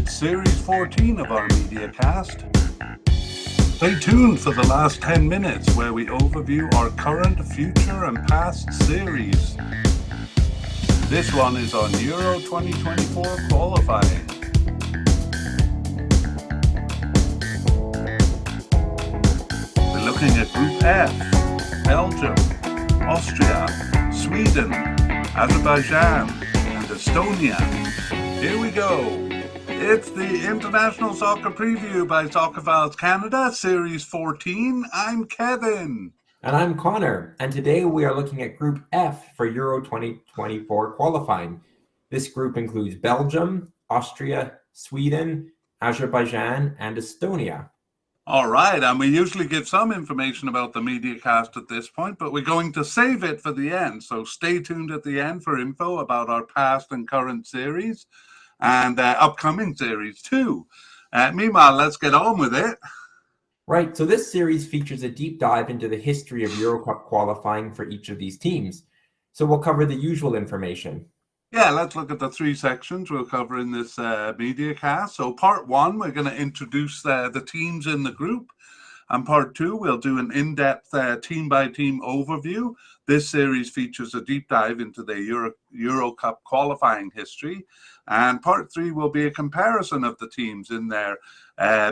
It's Series 14 of our MediaCast. Stay tuned for the last 10 minutes where we overview our current, future and past series. This one is on Euro 2024 qualifying. We're looking at Group F: Belgium, Austria, Sweden, Azerbaijan and Estonia. Here we go. It's the International Soccer Preview by Soccerfiles Canada, Series 14. I'm Kevin. And I'm Connor. And today we are looking at Group F for Euro 2024 qualifying. This group includes Belgium, Austria, Sweden, Azerbaijan, and Estonia. All right, and we usually give some information about the MediaCast at this point, but we're going to save it for the end. So stay tuned at the end for info about our past and current series and upcoming series too. Meanwhile, let's get on with it. Right, so this series features a deep dive into the history of Euro Cup qualifying for each of these teams. So we'll cover the usual information. Yeah, let's look at the three sections we'll cover in this MediaCast. So part one, we're going to introduce the teams in the group. And part two, we'll do an in-depth team-by-team overview. This series features a deep dive into the Euro Cup qualifying history. And part three will be a comparison of the teams in their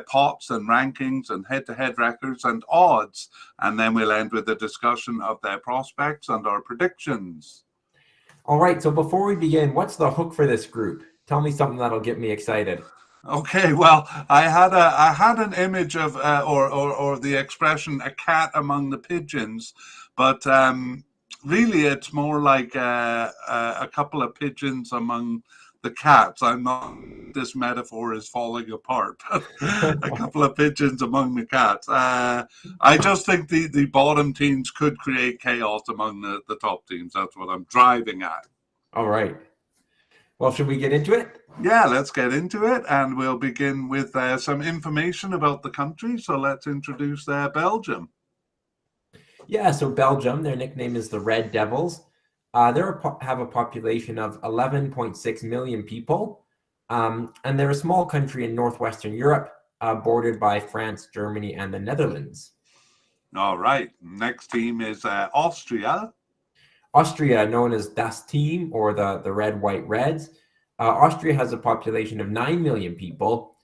pots and rankings and head-to-head records and odds. And then we'll end with a discussion of their prospects and our predictions. All right, so before we begin, what's the hook for this group? Tell me something that'll get me excited. Okay, well, I had an image of or the expression "a cat among the pigeons," but really it's more like a couple of pigeons among the cats. I'm not. This metaphor is falling apart. A couple of pigeons among the cats. I just think the bottom teams could create chaos among the top teams. That's what I'm driving at. All right. Well, should we get into it? Yeah, let's get into it, and we'll begin with some information about the country. So let's introduce Belgium. Yeah, so Belgium, their nickname is the Red Devils. They have a population of 11.6 million people, and they're a small country in northwestern Europe, bordered by France, Germany, and the Netherlands. All right, next team is Austria. Austria, known as Das Team or the Red, White, Reds. Austria has a population of 9 million people,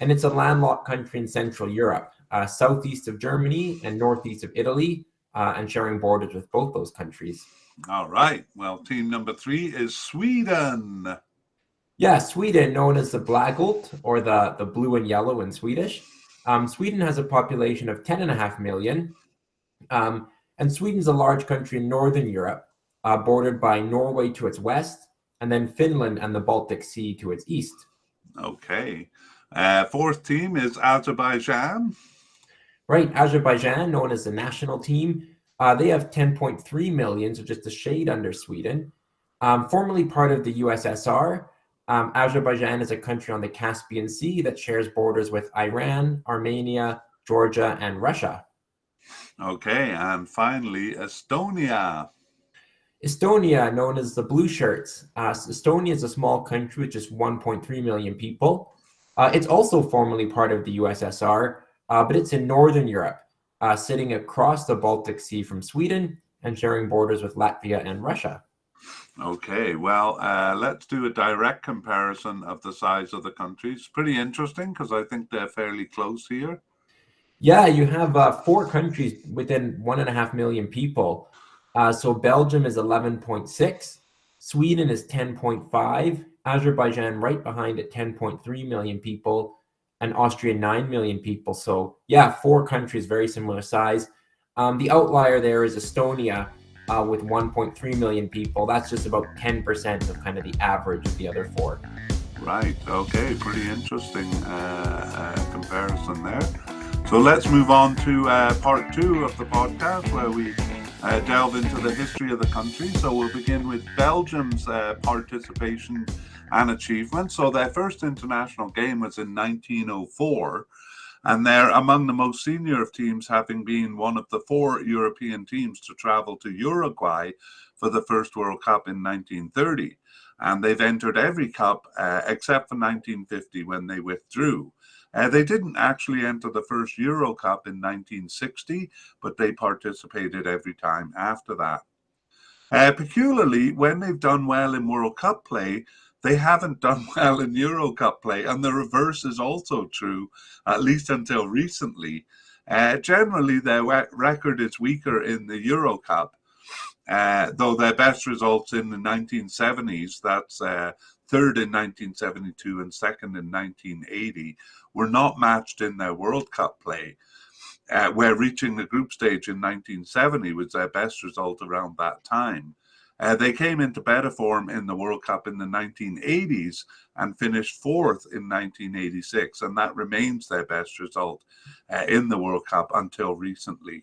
and it's a landlocked country in Central Europe, southeast of Germany and northeast of Italy, and sharing borders with both those countries. All right. Well, team number three is Sweden. Yeah, Sweden, known as the Blågult or the blue and yellow in Swedish. Sweden has a population of 10.5 million, and Sweden's a large country in northern Europe, bordered by Norway to its west, and then Finland and the Baltic Sea to its east. Okay. Fourth team is Azerbaijan. Right, Azerbaijan, known as the national team. They have 10.3 million, so just a shade under Sweden. Formerly part of the USSR, Azerbaijan is a country on the Caspian Sea that shares borders with Iran, Armenia, Georgia, and Russia. Okay, and finally, Estonia. Estonia, known as the Blue Shirts. Estonia is a small country with just 1.3 million people. It's also formerly part of the USSR, but it's in Northern Europe, sitting across the Baltic Sea from Sweden and sharing borders with Latvia and Russia. Okay, well, let's do a direct comparison of the size of the countries. Pretty interesting because I think they're fairly close here. Yeah, you have 4 countries within 1.5 million people. So Belgium is 11.6, Sweden is 10.5, Azerbaijan right behind at 10.3 million people, and Austria 9 million people. So yeah, 4 countries, very similar size. The outlier there is Estonia with 1.3 million people. That's just about 10% of kind of the average of the other 4. Right, okay, pretty interesting comparison there. So let's move on to part 2 of the podcast where we delve into the history of the country. So we'll begin with Belgium's participation and achievement. So their first international game was in 1904, and they're among the most senior of teams, having been one of the 4 European teams to travel to Uruguay for the first World Cup in 1930. And they've entered every cup except for 1950 when they withdrew. They didn't actually enter the first Euro Cup in 1960, but they participated every time after that. Peculiarly, when they've done well in World Cup play, they haven't done well in Euro Cup play, and the reverse is also true, at least until recently. Generally, their record is weaker in the Euro Cup, though their best results in the 1970s, that's third in 1972 and second in 1980, were not matched in their World Cup play, where reaching the group stage in 1970 was their best result around that time. They came into better form in the World Cup in the 1980s and finished fourth in 1986, and that remains their best result in the World Cup until recently.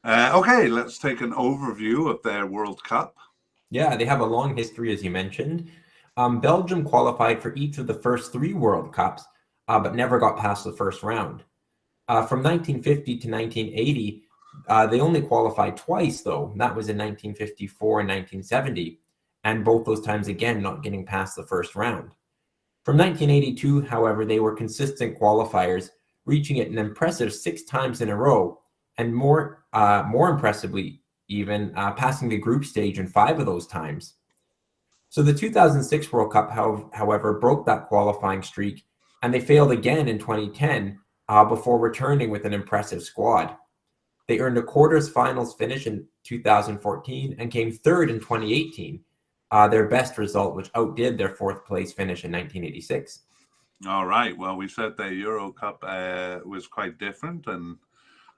Okay, let's take an overview of their World Cup. Yeah, they have a long history, as you mentioned. Belgium qualified for each of the first 3 World Cups, but never got past the first round. From 1950 to 1980, they only qualified twice, though. That was in 1954 and 1970, and both those times, again, not getting past the first round. From 1982, however, they were consistent qualifiers, reaching it an impressive 6 times in a row, and more impressively, even passing the group stage in 5 of those times. So the 2006 World Cup, however, broke that qualifying streak, and they failed again in 2010 before returning with an impressive squad. They earned a quarters finals finish in 2014 and came third in 2018, their best result, which outdid their 4th place finish in 1986. All right. Well, we said the Euro Cup was quite different, and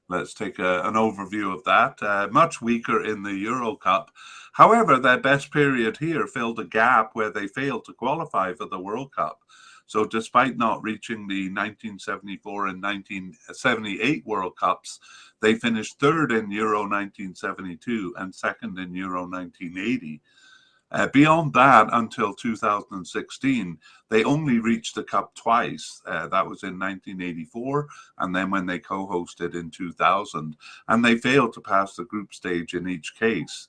let's take an overview of that. Much weaker in the Euro Cup. However, their best period here filled a gap where they failed to qualify for the World Cup. So despite not reaching the 1974 and 1978 World Cups, they finished third in Euro 1972 and second in Euro 1980. Beyond that, until 2016, they only reached the Cup twice. That was in 1984, and then when they co-hosted in 2000. And they failed to pass the group stage in each case.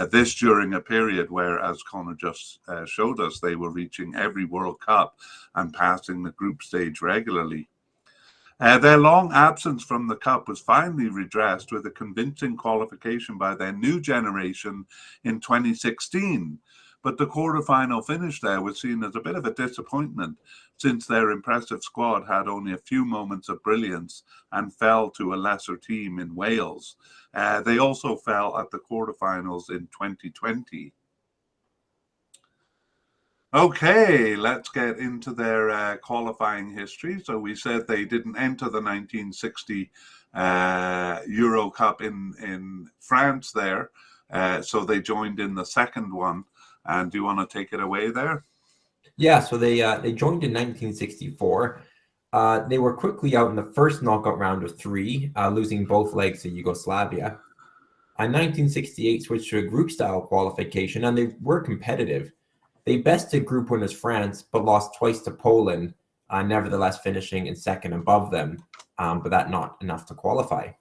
This during a period where, as Connor just showed us, they were reaching every World Cup and passing the group stage regularly. Their long absence from the Cup was finally redressed with a convincing qualification by their new generation in 2016. But the quarterfinal finish there was seen as a bit of a disappointment, since their impressive squad had only a few moments of brilliance and fell to a lesser team in Wales. They also fell at the quarterfinals in 2020. Okay, let's get into their qualifying history. So we said they didn't enter the 1960 Euro Cup in France there. So they joined in the second one. And do you want to take it away there? Yeah, so they joined in 1964. They were quickly out in the first knockout round of 3, losing both legs to Yugoslavia. In 1968, switched to a group-style qualification, and they were competitive. They bested group winners France, but lost twice to Poland, nevertheless finishing in second above them, but that not enough to qualify.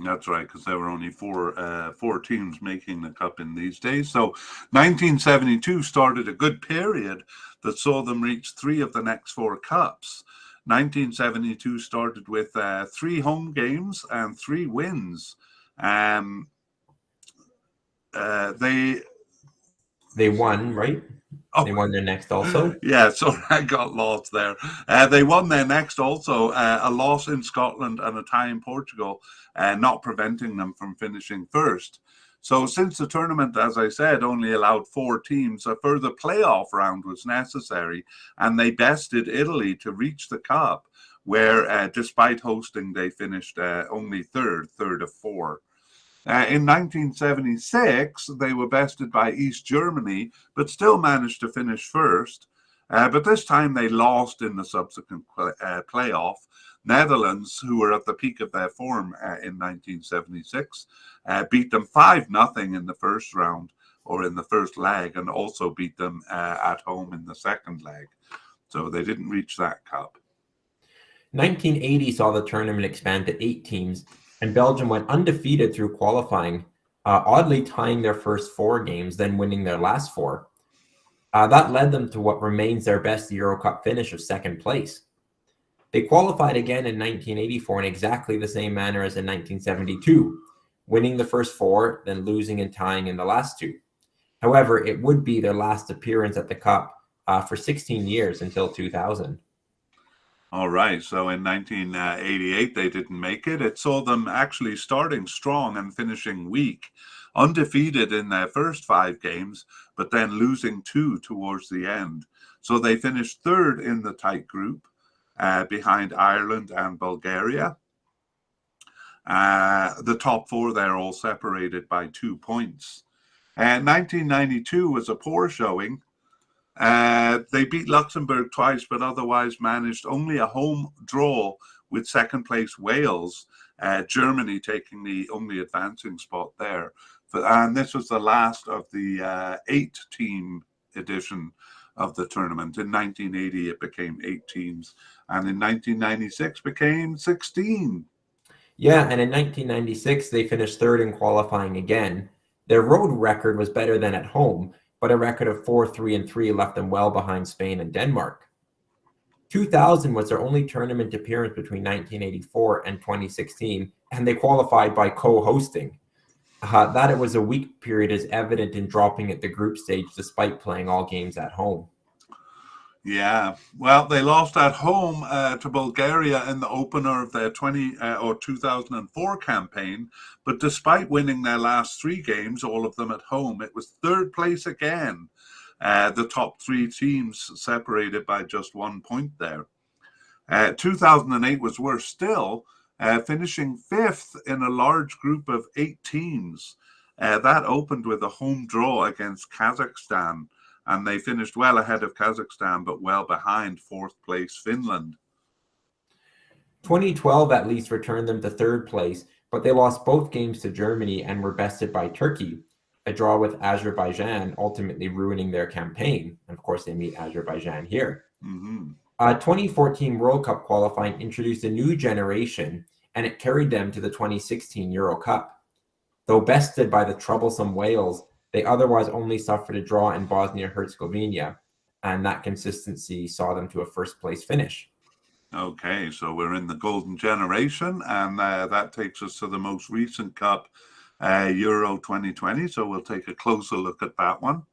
That's right, because there were only four teams making the Cup in these days. So 1972 started a good period that saw them reach 3 of the next 4 Cups. 1972 started with 3 home games and 3 wins. They won, right? Oh, they won their next also? Yeah, sorry, I got lost there. They won their next also, a loss in Scotland and a tie in Portugal, not preventing them from finishing first. So since the tournament, as I said, only allowed 4 teams, a further playoff round was necessary, and they bested Italy to reach the Cup, where despite hosting, they finished only third of 4. In 1976, they were bested by East Germany, but still managed to finish first. But this time they lost in the subsequent playoff. Netherlands, who were at the peak of their form in 1976, beat them 5-0 in the first round, or in the first leg, and also beat them at home in the second leg. So they didn't reach that Cup. 1980 saw the tournament expand to 8 teams, and Belgium went undefeated through qualifying, oddly tying their first 4 games, then winning their last 4. That led them to what remains their best Euro Cup finish of 2nd place. They qualified again in 1984 in exactly the same manner as in 1972, winning the first 4, then losing and tying in the last 2. However, it would be their last appearance at the Cup for 16 years until 2000. All right. So in 1988, they didn't make it. It saw them actually starting strong and finishing weak, undefeated in their first 5 games, but then losing 2 towards the end. So they finished 3rd in the tight group, behind Ireland and Bulgaria. The top 4 there all separated by 2 points. 1992 was a poor showing. They beat Luxembourg twice, but otherwise managed only a home draw with 2nd place Wales, Germany taking the only advancing spot there. And this was the last of the 8-team edition of the tournament. In 1980, it became 8 teams, and in 1996 became 16. Yeah, and in 1996, they finished 3rd in qualifying again. Their road record was better than at home, but a record of 4-3-3 left them well behind Spain and Denmark. 2000 was their only tournament appearance between 1984 and 2016, and they qualified by co-hosting. That it was a weak period is evident in dropping at the group stage despite playing all games at home. Yeah, well, they lost at home to Bulgaria in the opener of their 2004 campaign. But despite winning their last 3 games, all of them at home, it was 3rd place again. The top 3 teams separated by just 1 point there. 2008 was worse still, finishing 5th in a large group of 8 teams. That opened with a home draw against Kazakhstan, and they finished well ahead of Kazakhstan, but well behind 4th place Finland. 2012 at least returned them to 3rd place, but they lost both games to Germany and were bested by Turkey. A draw with Azerbaijan ultimately ruining their campaign. And of course, they meet Azerbaijan here. 2014 World Cup qualifying introduced a new generation, and it carried them to the 2016 Euro Cup. Though bested by the troublesome Wales, they otherwise only suffered a draw in Bosnia-Herzegovina, and that consistency saw them to a 1st place finish. Okay, so we're in the golden generation, and that takes us to the most recent cup, Euro 2020. So we'll take a closer look at that one.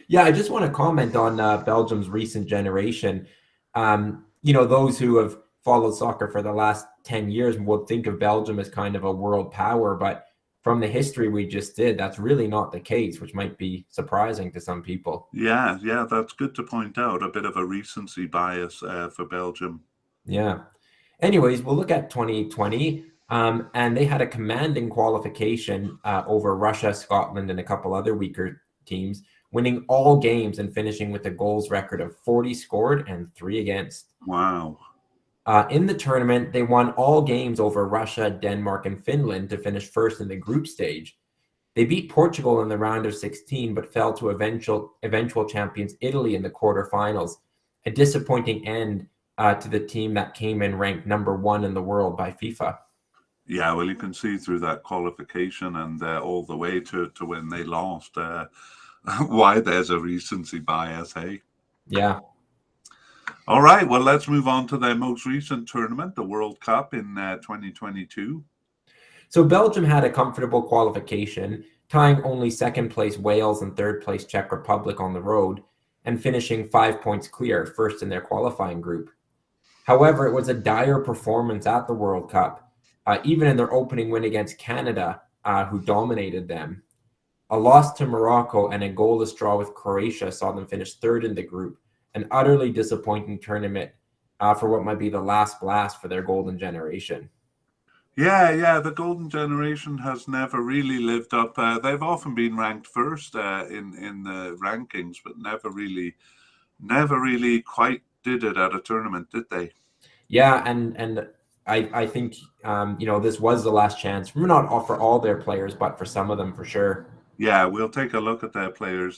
Yeah, I just want to comment on Belgium's recent generation. Those who have followed soccer for the last 10 years would think of Belgium as kind of a world power, but from the history we just did, that's really not the case, which might be surprising to some people. Yeah, that's good to point out. A bit of a recency bias for Belgium. Yeah. Anyways, we'll look at 2020, and they had a commanding qualification over Russia, Scotland, and a couple other weaker teams, winning all games and finishing with a goals record of 40 scored and 3 against. Wow. In the tournament, they won all games over Russia, Denmark, and Finland to finish 1st in the group stage. They beat Portugal in the round of 16, but fell to eventual champions Italy in the quarterfinals. A disappointing end to the team that came in ranked number 1 in the world by FIFA. Yeah, well, you can see through that qualification and all the way to when they lost why there's a recency bias, hey? Yeah. All right, well, let's move on to their most recent tournament, the World Cup in 2022. So Belgium had a comfortable qualification, tying only 2nd place Wales and 3rd place Czech Republic on the road, and finishing 5 points clear, 1st in their qualifying group. However, it was a dire performance at the World Cup, even in their opening win against Canada, who dominated them. A loss to Morocco and a goalless draw with Croatia saw them finish 3rd in the group, an utterly disappointing tournament for what might be the last blast for their golden generation. Yeah, the golden generation has never really lived up. They've often been ranked 1st in the rankings, but never really quite did it at a tournament, did they? Yeah, and I think this was the last chance, not for all their players, but for some of them for sure. Yeah, we'll take a look at their players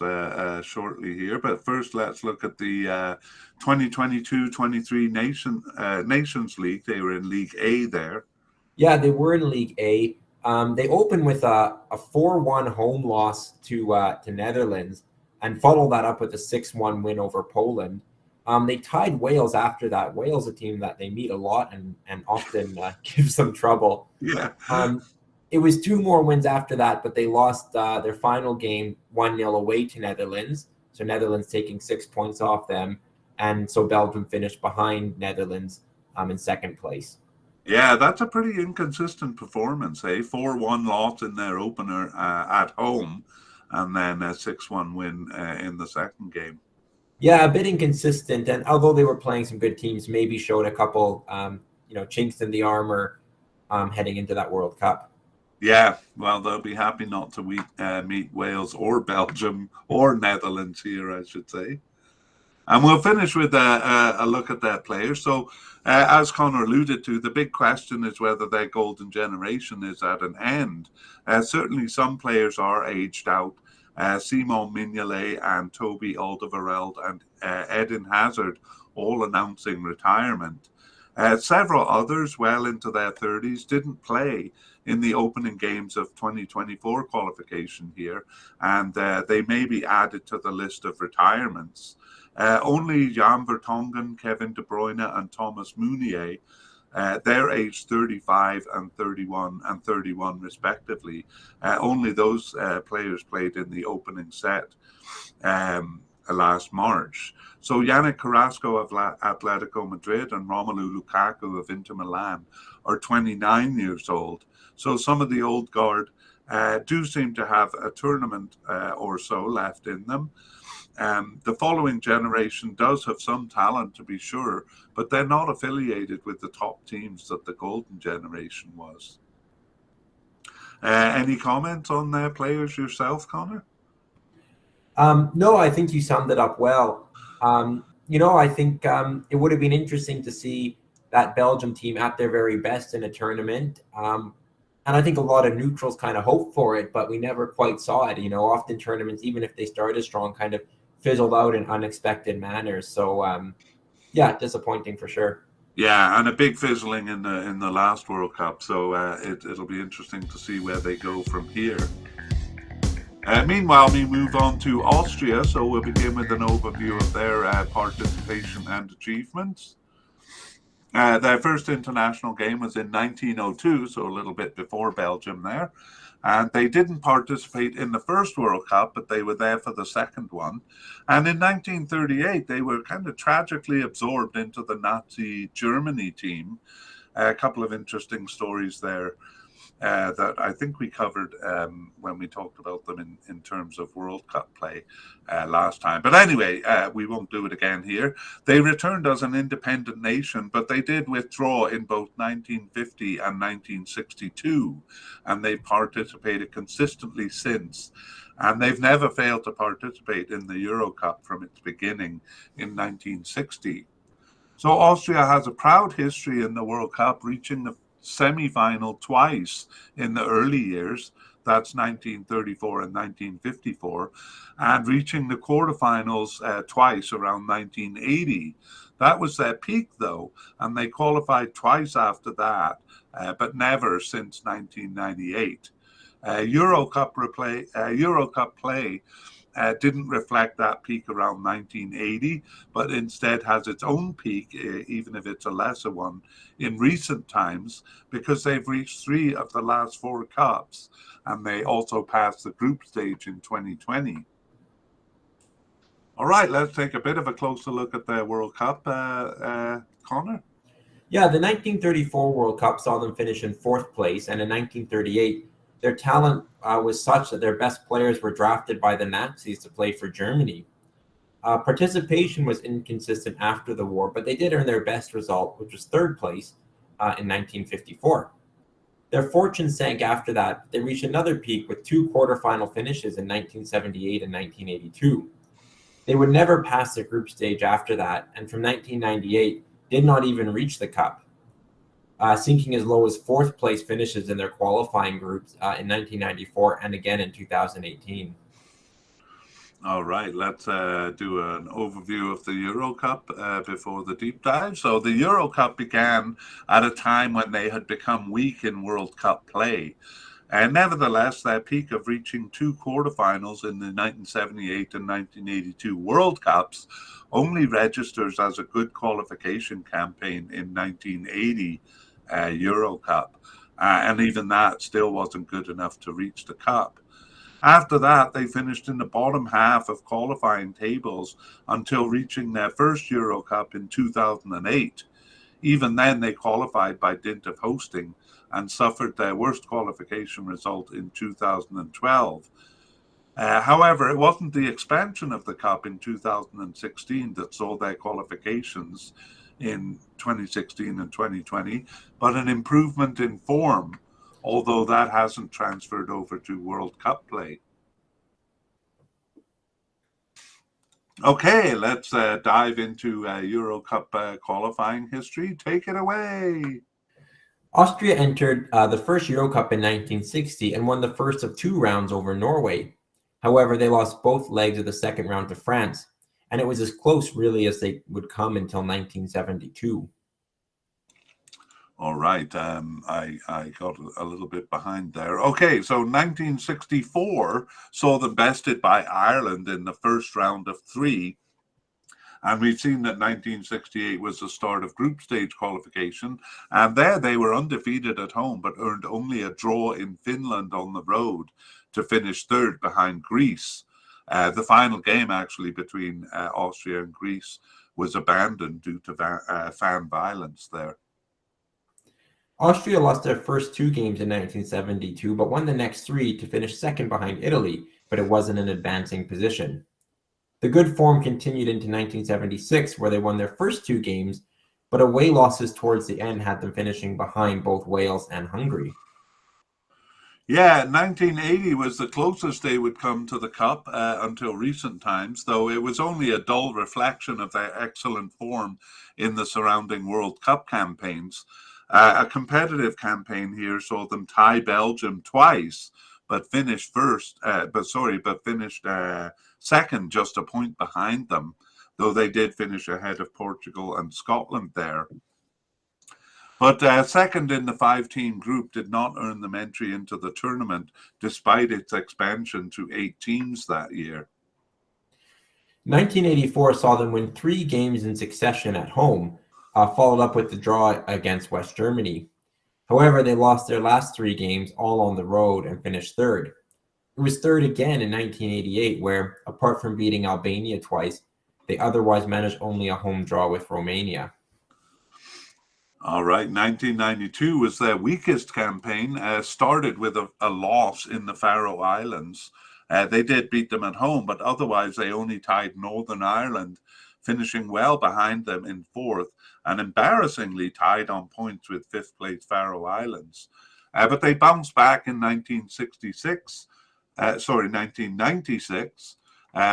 shortly here. But first, let's look at the 2022-23 Nations League. They were in League A there. Yeah, they were in League A. They opened with a 4-1 home loss to Netherlands and followed that up with a 6-1 win over Poland. They tied Wales after that. Wales, a team that they meet a lot and often gives them trouble. Yeah. It was 2 more wins after that, but they lost their final game 1-0 away to Netherlands. So Netherlands taking 6 points off them. And so Belgium finished behind Netherlands in second place. Yeah, that's a pretty inconsistent performance, eh? 4-1 loss in their opener at home, and then a 6-1 win in the second game. Yeah, a bit inconsistent, and although they were playing some good teams, maybe showed a couple, chinks in the armor heading into that World Cup. Yeah, well, they'll be happy not to meet Wales or Belgium or Netherlands here, I should say. And we'll finish with a look at their players. So, as Connor alluded to, the big question is whether their golden generation is at an end. Certainly, some players are aged out. Simon Mignolet and Toby Alderweireld and Eden Hazard all announcing retirement. Several others, well into their 30s, didn't play in the opening games of 2024 qualification here, and they may be added to the list of retirements. Only Jan Vertonghen, Kevin De Bruyne, and Thomas Meunier, they're aged 35 and 31 respectively. Only those players played in the opening set last March. So Yannick Carrasco of Atletico Madrid and Romelu Lukaku of Inter Milan are 29 years old. So some of the old guard do seem to have a tournament or so left in them. The following generation does have some talent, to be sure, but they're not affiliated with the top teams that the golden generation was. Any comments on their players yourself, Connor? No, I think you summed it up well. I think it would have been interesting to see that Belgium team at their very best in a tournament. And I think a lot of neutrals kind of hoped for it, but we never quite saw it. Often tournaments, even if they started strong, kind of fizzled out in unexpected manners. So, disappointing for sure. Yeah, and a big fizzling in the last World Cup. So it'll be interesting to see where they go from here. Meanwhile, we move on to Austria. So we'll begin with an overview of their participation and achievements. Their first international game was in 1902, so a little bit before Belgium there. And they didn't participate in the first World Cup, but they were there for the second one. And in 1938, they were kind of tragically absorbed into the Nazi Germany team. A couple of interesting stories there that I think we covered when we talked about them in terms of World Cup play last time. But anyway, we won't do it again here. They returned as an independent nation, but they did withdraw in both 1950 and 1962, and they've participated consistently since. And they've never failed to participate in the Euro Cup from its beginning in 1960. So Austria has a proud history in the World Cup, reaching the semi-final twice in the early years. That's 1934 and 1954, and reaching the quarterfinals twice around 1980. That was their peak, though, and they qualified twice after that, but never since 1998. Euro Cup play didn't reflect that peak around 1980, but instead has its own peak, even if it's a lesser one, in recent times, because they've reached 3 of the last 4 Cups, and they also passed the group stage in 2020. All right, let's take a bit of a closer look at their World Cup, Connor. Yeah, the 1934 World Cup saw them finish in 4th place, and in 1938, their talent was such that their best players were drafted by the Nazis to play for Germany. Participation was inconsistent after the war, but they did earn their best result, which was 3rd place in 1954. Their fortune sank after that. They reached another peak with 2 quarterfinal finishes in 1978 and 1982. They would never pass the group stage after that, and from 1998, did not even reach the Cup, sinking as low as 4th place finishes in their qualifying groups in 1994 and again in 2018. All right, let's do an overview of the Euro Cup before the deep dive. So the Euro Cup began at a time when they had become weak in World Cup play. Nevertheless, their peak of reaching 2 quarterfinals in the 1978 and 1982 World Cups only registers as a good qualification campaign in 1980 Euro Cup. And even that still wasn't good enough to reach the Cup. After that, they finished in the bottom half of qualifying tables until reaching their first Euro Cup in 2008. Even then, they qualified by dint of hosting and suffered their worst qualification result in 2012. However, it wasn't the expansion of the Cup in 2016 that saw their qualifications in 2016 and 2020, but an improvement in form, although that hasn't transferred over to World Cup play. Okay, let's dive into Euro Cup qualifying history. Take it away. Austria entered the first Euro Cup in 1960 and won the first of 2 rounds over Norway. However, they lost both legs of the second round to France, and it was as close really as they would come until 1972. All right, I got a little bit behind there. Okay, so 1964 saw them bested by Ireland in the first round of 3. And we've seen that 1968 was the start of group stage qualification. And there they were undefeated at home, but earned only a draw in Finland on the road to finish 3rd behind Greece. The final game, actually, between Austria and Greece was abandoned due to fan violence there. Austria lost their first 2 games in 1972, but won the next 3 to finish 2nd behind Italy, but it wasn't an advancing position. The good form continued into 1976, where they won their first 2 games, but away losses towards the end had them finishing behind both Wales and Hungary. Yeah, 1980 was the closest they would come to the Cup until recent times, though it was only a dull reflection of their excellent form in the surrounding World Cup campaigns. A competitive campaign here saw them tie Belgium twice, but finished second, just a point behind them, though they did finish ahead of Portugal and Scotland there. But second in the 5-team group did not earn them entry into the tournament, despite its expansion to 8 teams that year. 1984 saw them win 3 games in succession at home, followed up with the draw against West Germany. However, they lost their last 3 games all on the road and finished 3rd. It was 3rd again in 1988, where, apart from beating Albania twice, they otherwise managed only a home draw with Romania. All right, 1992 was their weakest campaign, started with a loss in the Faroe Islands. They did beat them at home, but otherwise they only tied Northern Ireland, finishing well behind them in 4th, and embarrassingly tied on points with 5th place Faroe Islands. But they bounced back in 1996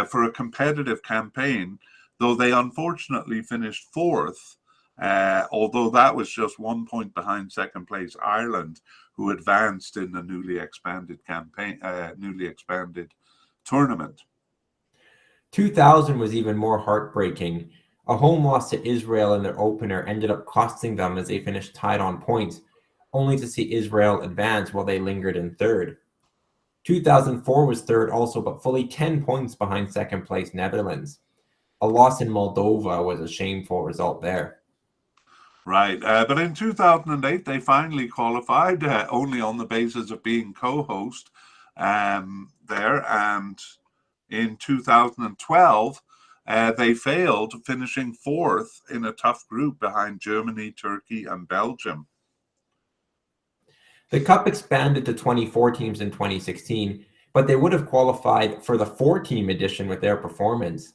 for a competitive campaign, though they unfortunately finished 4th, although that was just 1 point behind 2nd place Ireland, who advanced in the newly expanded tournament. 2000 was even more heartbreaking. A home loss to Israel in their opener ended up costing them as they finished tied on points, only to see Israel advance while they lingered in 3rd. 2004 was 3rd also, but fully 10 points behind 2nd place Netherlands. A loss in Moldova was a shameful result there. Right, but in 2008 they finally qualified, only on the basis of being co-host there, and in 2012 they failed, finishing 4th in a tough group behind Germany, Turkey, and Belgium. The Cup expanded to 24 teams in 2016, but they would have qualified for the 4-team edition with their performance.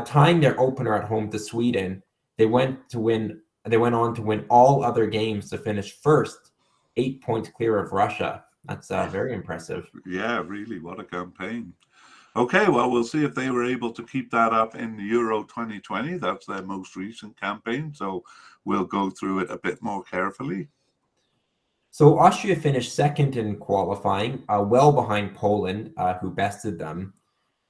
Tying their opener at home to Sweden, they went on to win all other games to finish 1st, 8 points clear of Russia. That's very impressive. Yeah, really, what a campaign. Okay, well, we'll see if they were able to keep that up in Euro 2020. That's their most recent campaign, so we'll go through it a bit more carefully. So Austria finished 2nd in qualifying, well behind Poland, who bested them.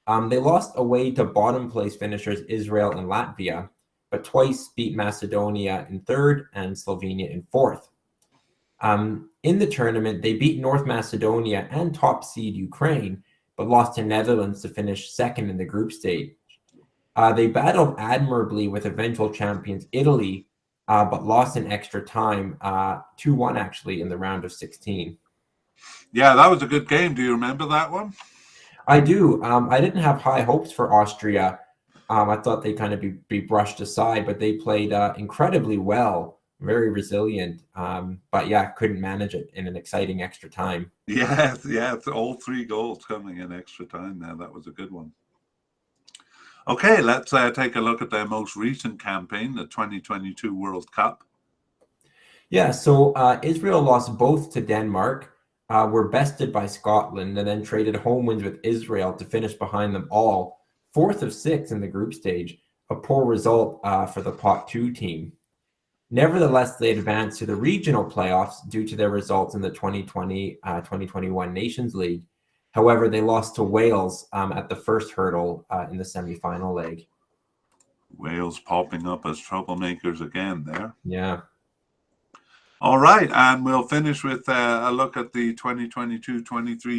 They lost away to bottom place finishers Israel and Latvia, but twice beat Macedonia in 3rd and Slovenia in 4th. In the tournament, they beat North Macedonia and top seed Ukraine, but lost to Netherlands to finish second in the group stage. They battled admirably with eventual champions Italy, but lost in extra time, 2-1 actually in the round of 16. Yeah, that was a good game. Do you remember that one? I do. I didn't have high hopes for Austria. I thought they'd kind of be brushed aside, but they played incredibly well, very resilient. But yeah, couldn't manage it in an exciting extra time. Yeah, yeah, it's all 3 goals coming in extra time now. That was a good one. Okay, let's take a look at their most recent campaign, the 2022 World Cup. Yeah, so Israel lost both to Denmark, were bested by Scotland, and then traded home wins with Israel to finish behind them all, fourth of 6 in the group stage, a poor result for the Pot 2 team. Nevertheless, they advanced to the regional playoffs due to their results in the 2020-2021 Nations League. However, they lost to Wales at the first hurdle in the semi-final leg. Wales popping up as troublemakers again there. Yeah. All right, and we'll finish with a look at the 2022-23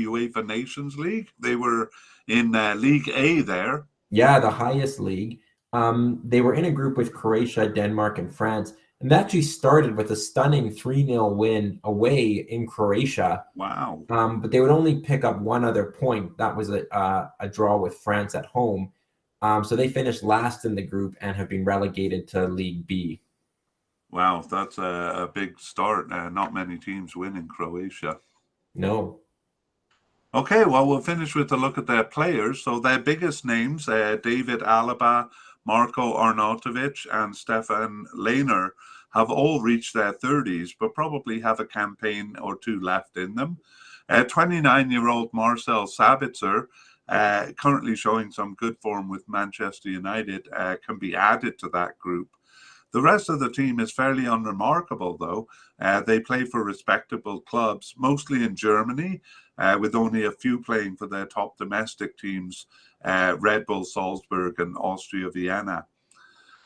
UEFA Nations League. They were in League A there. Yeah, the highest league. They were in a group with Croatia, Denmark, and France, and that actually started with a stunning 3-0 win away in Croatia. Wow. But they would only pick up one other point. That was a draw with France at home. So they finished last in the group and have been relegated to League B. Wow, that's a big start. Not many teams win in Croatia. No. Okay, well, we'll finish with a look at their players. So their biggest names, David Alaba, Marko Arnautovic, and Stefan Lehner, have all reached their 30s, but probably have a campaign or two left in them. 29-year-old Marcel Sabitzer, currently showing some good form with Manchester United, can be added to that group. The rest of the team is fairly unremarkable, though. They play for respectable clubs, mostly in Germany, with only a few playing for their top domestic teams, Red Bull Salzburg and Austria Vienna.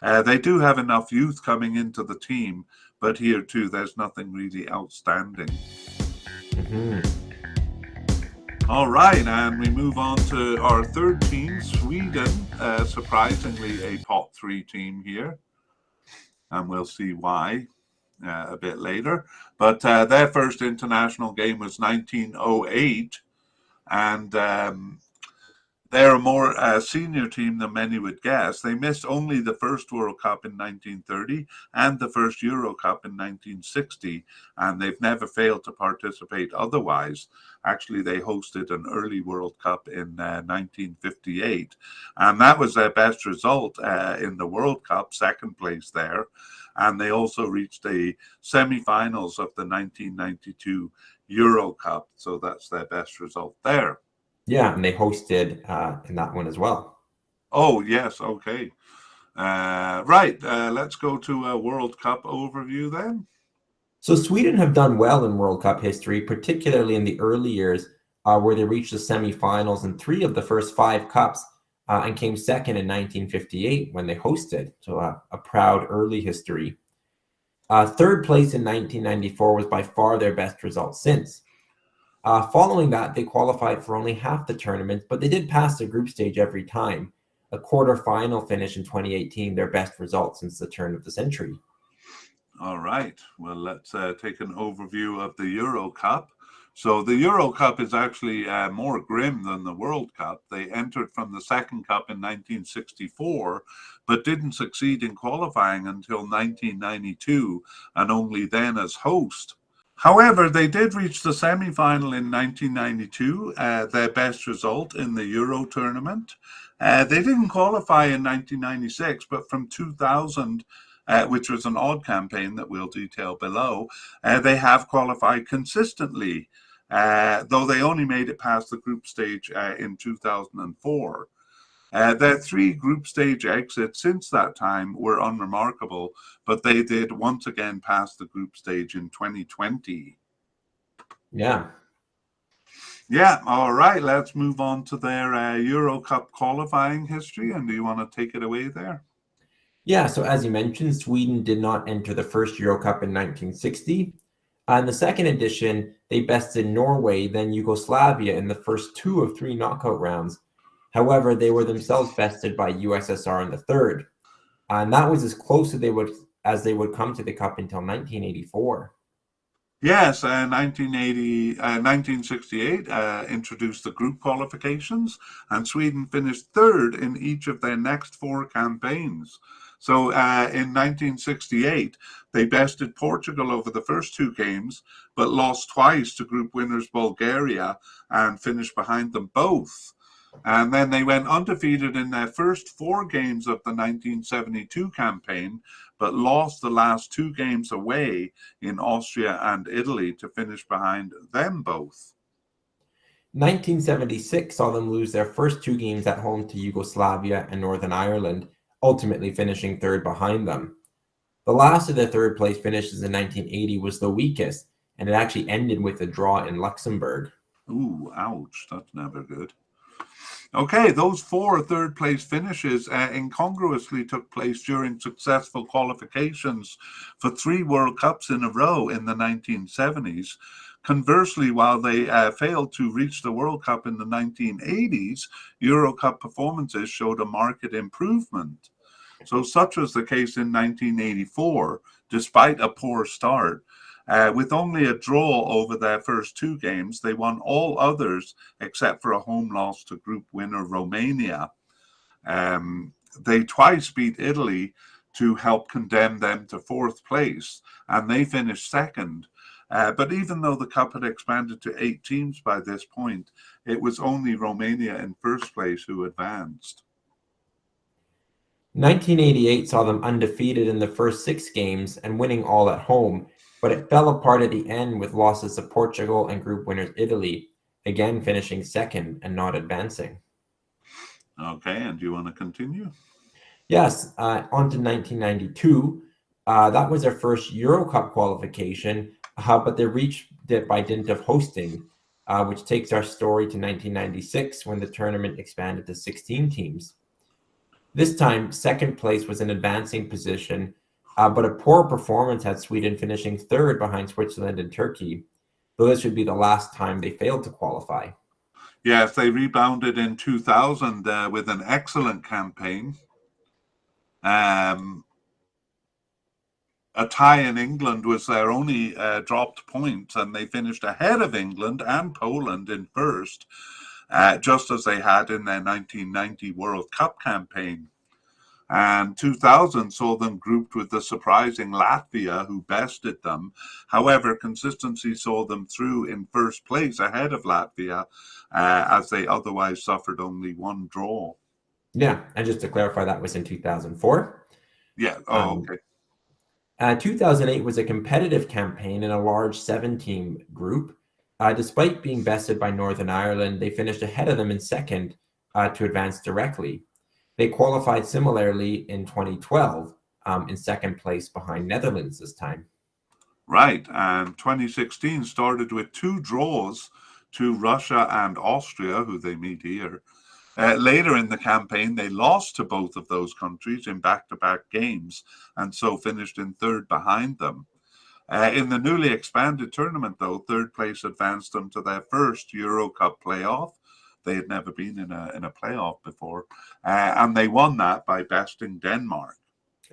They do have enough youth coming into the team, but here too, there's nothing really outstanding. All right, and we move on to our third team, Sweden, surprisingly a top 3 team here. And we'll see why a bit later. But their first international game was 1908, and they're a more senior team than many would guess. They missed only the first World Cup in 1930 and the first Euro Cup in 1960, and they've never failed to participate otherwise. Actually, they hosted an early World Cup in 1958, and that was their best result in the World Cup, second place there. And they also reached the semi-finals of the 1992 Euro Cup, so that's their best result there. Yeah, and they hosted in that one as well. Oh, yes, okay. Right, let's go to a World Cup overview then. So Sweden have done well in World Cup history, particularly in the early years, where they reached the semi-finals in 3 of the first 5 cups and came second in 1958 when they hosted. So a proud early history. Third place in 1994 was by far their best result since. Following that, they qualified for only half the tournament, but they did pass the group stage every time. A quarter-final finish in 2018, their best result since the turn of the century. All right. Well, let's take an overview of the Euro Cup. So the Euro Cup is actually more grim than the World Cup. They entered from the second cup in 1964, but didn't succeed in qualifying until 1992, and only then as host. However, they did reach the semi-final in 1992, their best result in the Euro tournament. They didn't qualify in 1996, but from 2000, which was an odd campaign that we'll detail below, they have qualified consistently, though they only made it past the group stage in 2004. Their 3 group stage exits since that time were unremarkable, but they did once again pass the group stage in 2020. Yeah. Yeah, all right, let's move on to their Euro Cup qualifying history. And do you want to take it away there? Yeah, so as you mentioned, Sweden did not enter the first Euro Cup in 1960. In the second edition, they bested Norway, then Yugoslavia in the first 2 of 3 knockout rounds. However, they were themselves bested by USSR in the third. And that was as close as they would come to the Cup until 1984. Yes, 1968 introduced the group qualifications, and Sweden finished third in each of their next 4 campaigns. So in 1968, they bested Portugal over the first 2 games, but lost twice to group winners Bulgaria and finished behind them both. And then they went undefeated in their first 4 games of the 1972 campaign, but lost the last 2 games away in Austria and Italy to finish behind them both. 1976 saw them lose their first 2 games at home to Yugoslavia and Northern Ireland, ultimately finishing third behind them. The last of their third place finishes in 1980 was the weakest, and it actually ended with a draw in Luxembourg. Ooh, ouch, that's never good. Okay, those 4 third place finishes incongruously took place during successful qualifications for 3 World Cups in a row in the 1970s. Conversely, while they failed to reach the World Cup in the 1980s, Euro Cup performances showed a marked improvement. So such was the case in 1984, despite a poor start. With only a draw over their first 2 games, they won all others except for a home loss to group winner Romania. They twice beat Italy to help condemn them to 4th place, and they finished second. But even though the Cup had expanded to 8 teams by this point, it was only Romania in first place who advanced. 1988 saw them undefeated in the first 6 games and winning all at home, but it fell apart at the end with losses to Portugal and group winners Italy, again finishing second and not advancing. Okay, and do you want to continue? Yes, on to 1992. That was their first Euro Cup qualification, but they reached it by dint of hosting, which takes our story to 1996 when the tournament expanded to 16 teams. This time, second place was an advancing position, but a poor performance had Sweden finishing third behind Switzerland and Turkey, though this would be the last time they failed to qualify. Yes, they rebounded in 2000 with an excellent campaign. A tie in England was their only dropped point, and they finished ahead of England and Poland in first, just as they had in their 1990 World Cup campaign. And 2000 saw them grouped with the surprising Latvia, who bested them. However, consistency saw them through in first place ahead of Latvia, as they otherwise suffered only 1 draw. Yeah, and just to clarify, that was in 2004. Yeah, okay. 2008 was a competitive campaign in a large 7-team group. Despite being bested by Northern Ireland, they finished ahead of them in second to advance directly. They qualified similarly in 2012 in second place behind Netherlands this time. Right, and 2016 started with 2 draws to Russia and Austria, who they meet here. Later in the campaign, they lost to both of those countries in back-to-back games, and so finished in third behind them. In the newly expanded tournament, though, third place advanced them to their first Euro Cup playoff. They had never been in a playoff before, and they won that by besting Denmark.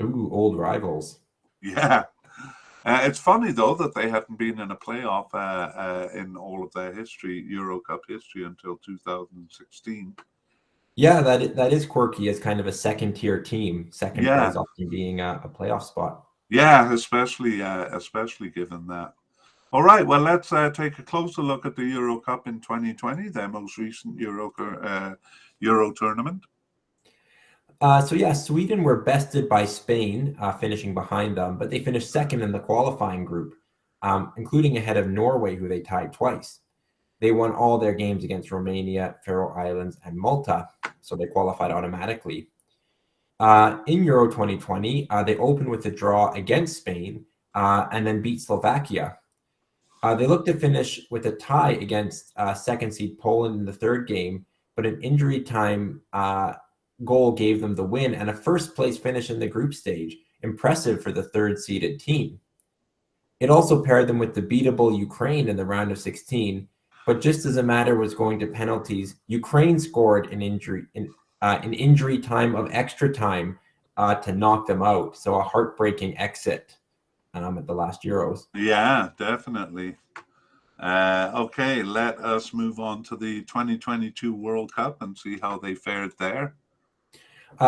Ooh, old rivals. Yeah. It's funny, though, that they hadn't been in a playoff in all of their history, Euro Cup history, until 2016. Yeah, that is quirky as kind of a second-tier team. Second Yeah, place often being a playoff spot. yeah, especially given that. All right, well, let's take a closer look at the Euro Cup in 2020, their most recent Euro tournament. Sweden were bested by Spain, finishing behind them, but they finished second in the qualifying group, including ahead of Norway, who they tied twice. They won all their games against Romania, Faroe Islands, and Malta, so they qualified automatically. In Euro 2020, they opened with a draw against Spain and then beat Slovakia. They looked to finish with a tie against second seed Poland in the third game, but an injury time goal gave them the win and a first place finish in the group stage. Impressive for the third seeded team. It also paired them with the beatable Ukraine in the round of 16. But just as the matter was going to penalties, Ukraine scored an injury time of extra time to knock them out. So a heartbreaking exit at the last Euros. Yeah, definitely. Okay, let us move on to the 2022 World Cup and see how they fared there.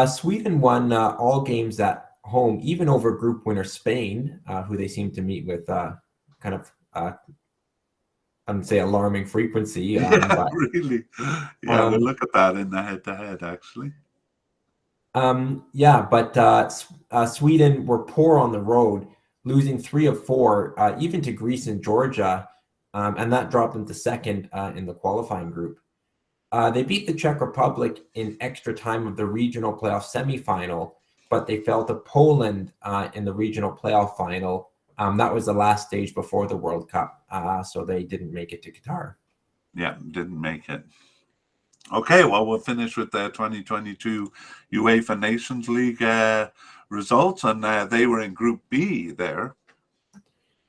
Sweden won all games at home, even over group winner Spain, who they seem to meet with kind of, I wouldn't say alarming frequency. Yeah, But really. Yeah, we'll look at that in the head-to-head, actually. Yeah, but Sweden were poor on the road, losing 3 of 4, even to Greece and Georgia, and that dropped them to second in the qualifying group. They beat the Czech Republic in extra time of the regional playoff semifinal, but they fell to Poland in the regional playoff final. That was the last stage before the World Cup, so they didn't make it to Qatar. Yeah, didn't make it. Okay, well, we'll finish with the 2022 UEFA Nations League results, and they were in Group B there.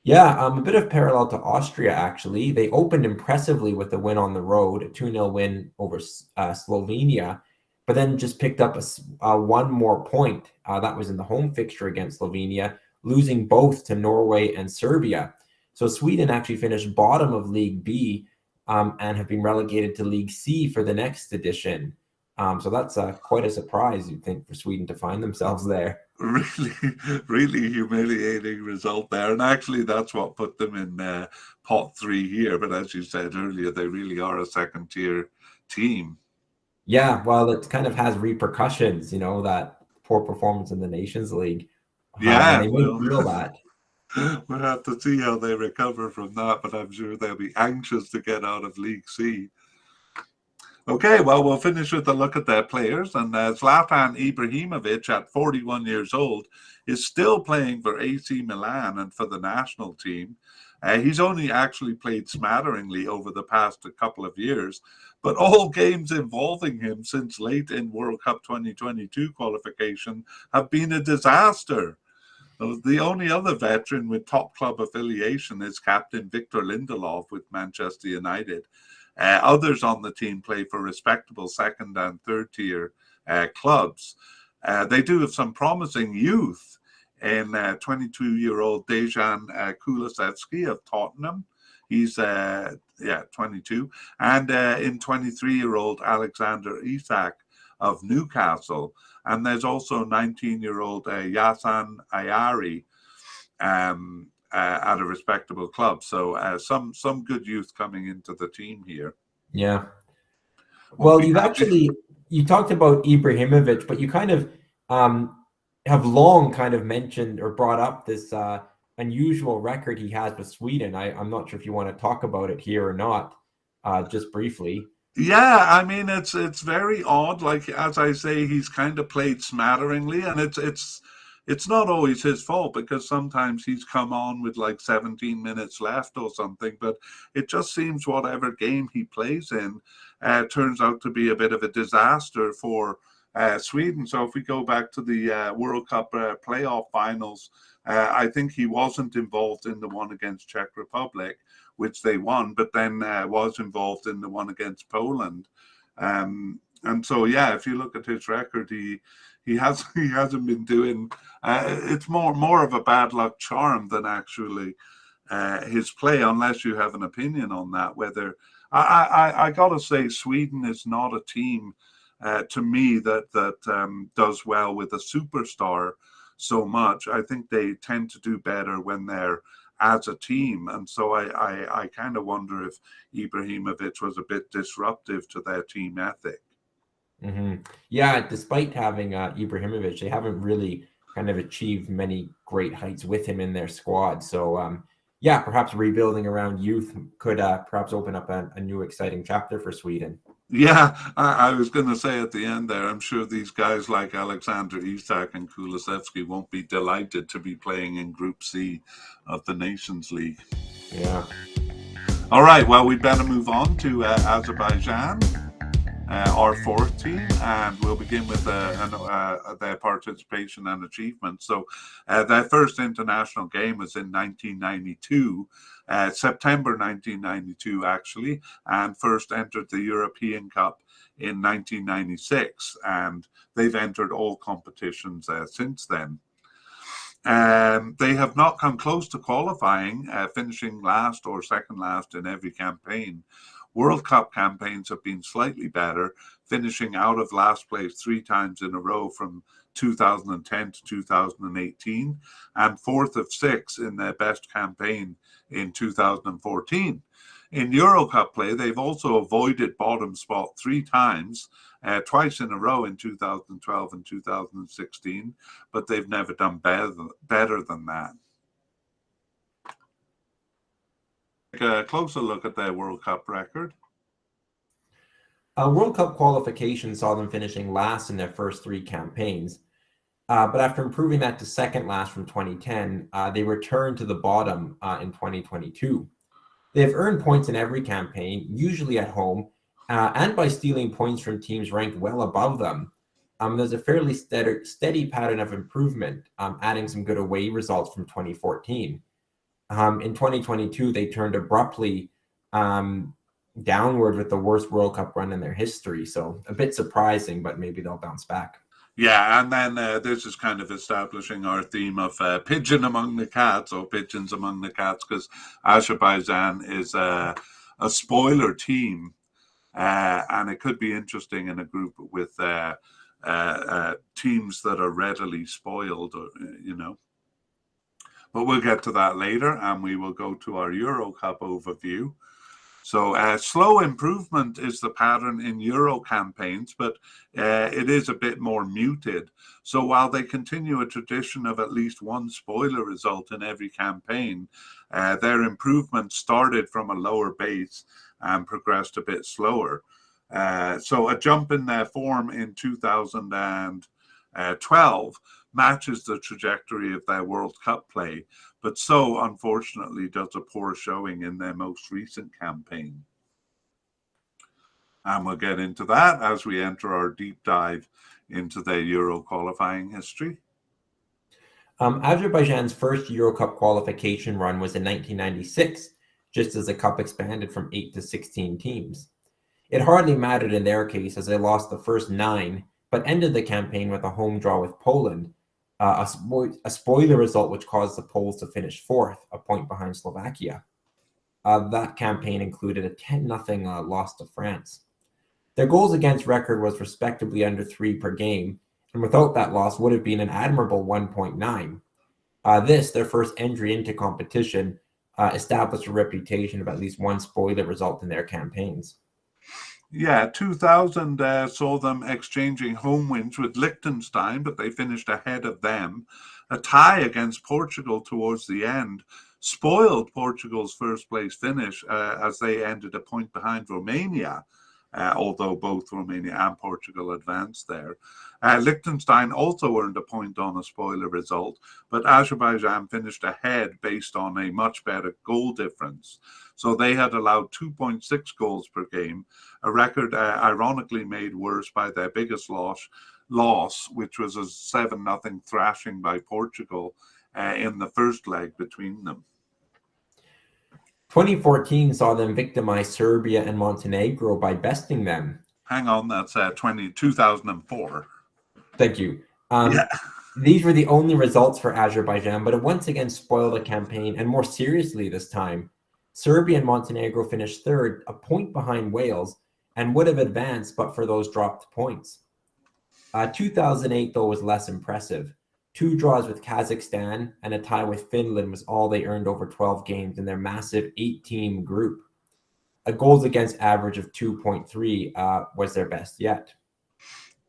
Yeah, a bit of parallel to Austria, actually. They opened impressively with a win on the road, a 2-0 win over Slovenia, but then just picked up one more point. That was in the home fixture against Slovenia, losing both to Norway and Serbia. So Sweden actually finished bottom of League B and have been relegated to League C for the next edition. So that's quite a surprise, you'd think, for Sweden to find themselves there. Really, really humiliating result there. And actually, that's what put them in pot 3 here. But as you said earlier, they really are a second-tier team. Yeah, well, it kind of has repercussions, that poor performance in the Nations League. And Yeah, they may feel that. we'll have to see how they recover from that, but I'm sure they'll be anxious to get out of League C. Okay, well, we'll finish with a look at their players. And Zlatan Ibrahimovic, at 41 years old, is still playing for AC Milan and for the national team. He's only actually played smatteringly over the past couple of years, but all games involving him since late in World Cup 2022 qualification have been a disaster. The only other veteran with top club affiliation is captain Victor Lindelof with Manchester United. Others on the team play for respectable second and third tier clubs. They do have some promising youth in 22-year-old Dejan Kulusevski of Tottenham. He's 22. And in 23-year-old Alexander Isak of Newcastle. And there's also 19-year-old Yasan Ayari at a respectable club. So some good youth coming into the team here. Yeah. Well, you talked about Ibrahimovic, but you kind of have long kind of mentioned or brought up this unusual record he has with Sweden. I'm not sure if you want to talk about it here or not, just briefly. Yeah, I mean it's very odd. Like as I say, he's kind of played smatteringly, and it's not always his fault because sometimes he's come on with like 17 minutes left or something. But it just seems whatever game he plays in turns out to be a bit of a disaster for Sweden. So if we go back to the World Cup playoff finals, I think he wasn't involved in the one against Czech Republic, which they won, but then was involved in the one against Poland. And so, yeah, if you look at his record, he hasn't been doing. It's more of a bad luck charm than actually his play, unless you have an opinion on that. Whether I gotta say, Sweden is not a team to me that does well with a superstar so much. I think they tend to do better when they're as a team. And so I kind of wonder if Ibrahimovic was a bit disruptive to their team ethic. Mm-hmm. Yeah, despite having Ibrahimovic, they haven't really kind of achieved many great heights with him in their squad. So, yeah, perhaps rebuilding around youth could perhaps open up a new exciting chapter for Sweden. Yeah, I was going to say at the end there, I'm sure these guys like Alexander Isak and Kulusevski won't be delighted to be playing in Group C of the Nations League. Yeah. All right, well, we'd better move on to Azerbaijan. our fourth team, and we'll begin with their participation and achievements. So their first international game was in 1992, September 1992 actually, and first entered the European Cup in 1996, and they've entered all competitions since then. They have not come close to qualifying, finishing last or second last in every campaign. World Cup campaigns have been slightly better, finishing out of last place 3 times in a row from 2010 to 2018, and fourth of 6 in their best campaign in 2014. In Euro Cup play, they've also avoided bottom spot 3 times, twice in a row in 2012 and 2016, but they've never done better than that. Take a closer look at their World Cup record. World Cup qualification saw them finishing last in their first 3 campaigns, but after improving that to second last from 2010, they returned to the bottom in 2022. They've earned points in every campaign, usually at home, and by stealing points from teams ranked well above them. There's a fairly steady pattern of improvement, adding some good away results from 2014. In 2022, they turned abruptly downward with the worst World Cup run in their history. So a bit surprising, but maybe they'll bounce back. Yeah, and then this is kind of establishing our theme of pigeon among the cats, or pigeons among the cats, because Azerbaijan is a spoiler team, and it could be interesting in a group with teams that are readily spoiled, you know. But we'll get to that later, and we will go to our Euro Cup overview. So slow improvement is the pattern in Euro campaigns, but it is a bit more muted. So while they continue a tradition of at least 1 spoiler result in every campaign, their improvement started from a lower base and progressed a bit slower. So a jump in their form in 2012 matches the trajectory of their World Cup play, but so unfortunately does a poor showing in their most recent campaign. And we'll get into that as we enter our deep dive into their Euro qualifying history. Azerbaijan's first Euro Cup qualification run was in 1996, just as the Cup expanded from 8 to 16 teams. It hardly mattered in their case, as they lost the first 9, but ended the campaign with a home draw with Poland, a spoiler result which caused the Poles to finish 4th, a point behind Slovakia. That campaign included a 10-0 loss to France. Their goals against record was respectably under 3 per game, and without that loss would have been an admirable 1.9. This, their first entry into competition, established a reputation of at least 1 spoiler result in their campaigns. Yeah, 2000 saw them exchanging home wins with Liechtenstein, but they finished ahead of them. A tie against Portugal towards the end spoiled Portugal's first place finish as they ended a point behind Romania, although both Romania and Portugal advanced there. Liechtenstein also earned a point on a spoiler result, but Azerbaijan finished ahead based on a much better goal difference. So they had allowed 2.6 goals per game, a record ironically made worse by their biggest loss, which was a 7-0 thrashing by Portugal in the first leg between them. 2014 saw them victimize Serbia and Montenegro by besting them. Hang on, that's 2004. Thank you. Yeah. These were the only results for Azerbaijan, but it once again spoiled the campaign, and more seriously this time. Serbia and Montenegro finished 3rd, a point behind Wales, and would have advanced but for those dropped points. 2008, though, was less impressive. 2 draws with Kazakhstan and a tie with Finland was all they earned over 12 games in their massive 8-team group. A goals against average of 2.3 was their best yet.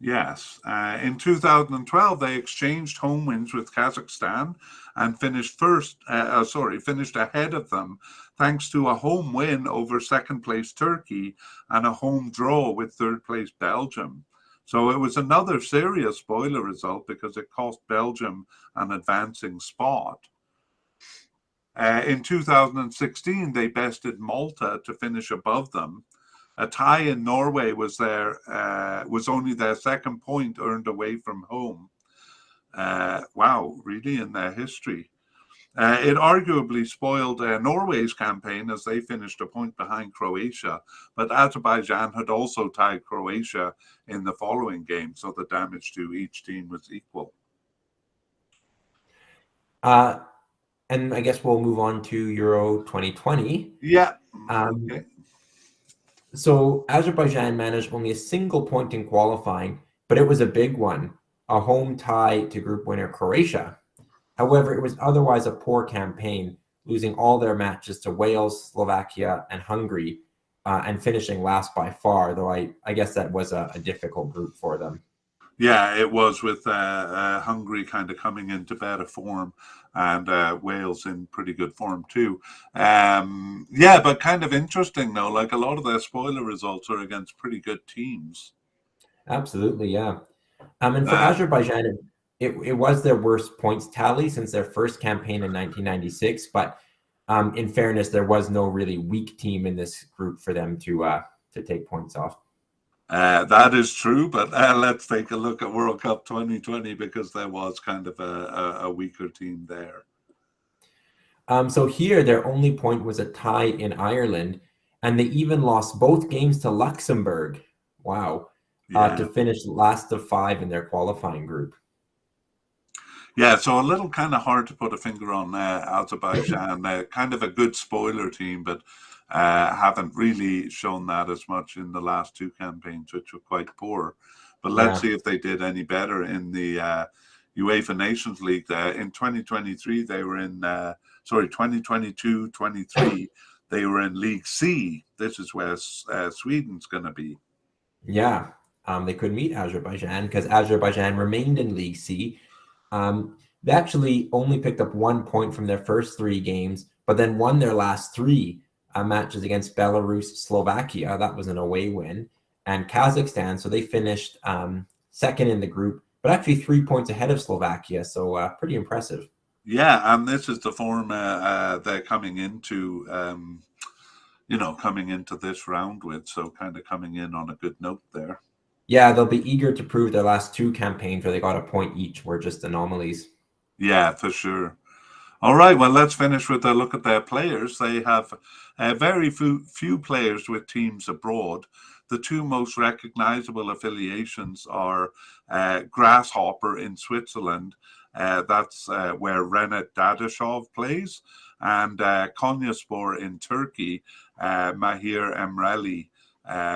Yes. In 2012, they exchanged home wins with Kazakhstan and finished ahead of them thanks to a home win over second place Turkey and a home draw with third place Belgium. So it was another serious spoiler result because it cost Belgium an advancing spot. In 2016, they bested Malta to finish above them. A tie in Norway was only their second point earned away from home. Wow, really in their history. It arguably spoiled Norway's campaign as they finished a point behind Croatia, but Azerbaijan had also tied Croatia in the following game, so the damage to each team was equal. And I guess we'll move on to Euro 2020. Yeah. Okay. So Azerbaijan managed only a single point in qualifying, but it was a big one, a home tie to group winner Croatia. However, it was otherwise a poor campaign, losing all their matches to Wales, Slovakia, and Hungary, and finishing last by far, though I guess that was a difficult group for them. Yeah, it was, with Hungary kind of coming into better form and Wales in pretty good form too. Yeah, but kind of interesting though, like a lot of their spoiler results are against pretty good teams. Absolutely, yeah. And for Azerbaijan, it was their worst points tally since their first campaign in 1996. But in fairness, there was no really weak team in this group for them to take points off. That is true, but let's take a look at World Cup 2020 because there was kind of a weaker team there. So here, their only point was a tie in Ireland, and they even lost both games to Luxembourg. Wow. Yeah. To finish last of 5 in their qualifying group. Yeah, so a little kind of hard to put a finger on Azerbaijan. Kind of a good spoiler team, but haven't really shown that as much in the last 2 campaigns, which were quite poor. But let's see if they did any better in the UEFA Nations League. In 2023, they were in, 2022-23, they were in League C. This is where Sweden's going to be. Yeah, they could meet Azerbaijan because Azerbaijan remained in League C. They actually only picked up 1 point from their first 3 games, but then won their last 3 matches against Belarus, Slovakia. That was an away win, and Kazakhstan. So they finished second in the group, but actually 3 points ahead of Slovakia. So pretty impressive. Yeah, and this is the form they're coming into, coming into this round with. So kind of coming in on a good note there. Yeah, they'll be eager to prove their last 2 campaigns where they got a point each were just anomalies. Yeah, for sure. All right, well, let's finish with a look at their players. They have very few players with teams abroad. The 2 most recognizable affiliations are Grasshopper in Switzerland. That's where Renat Dadashov plays. And Konyaspor in Turkey, Mahir Emreli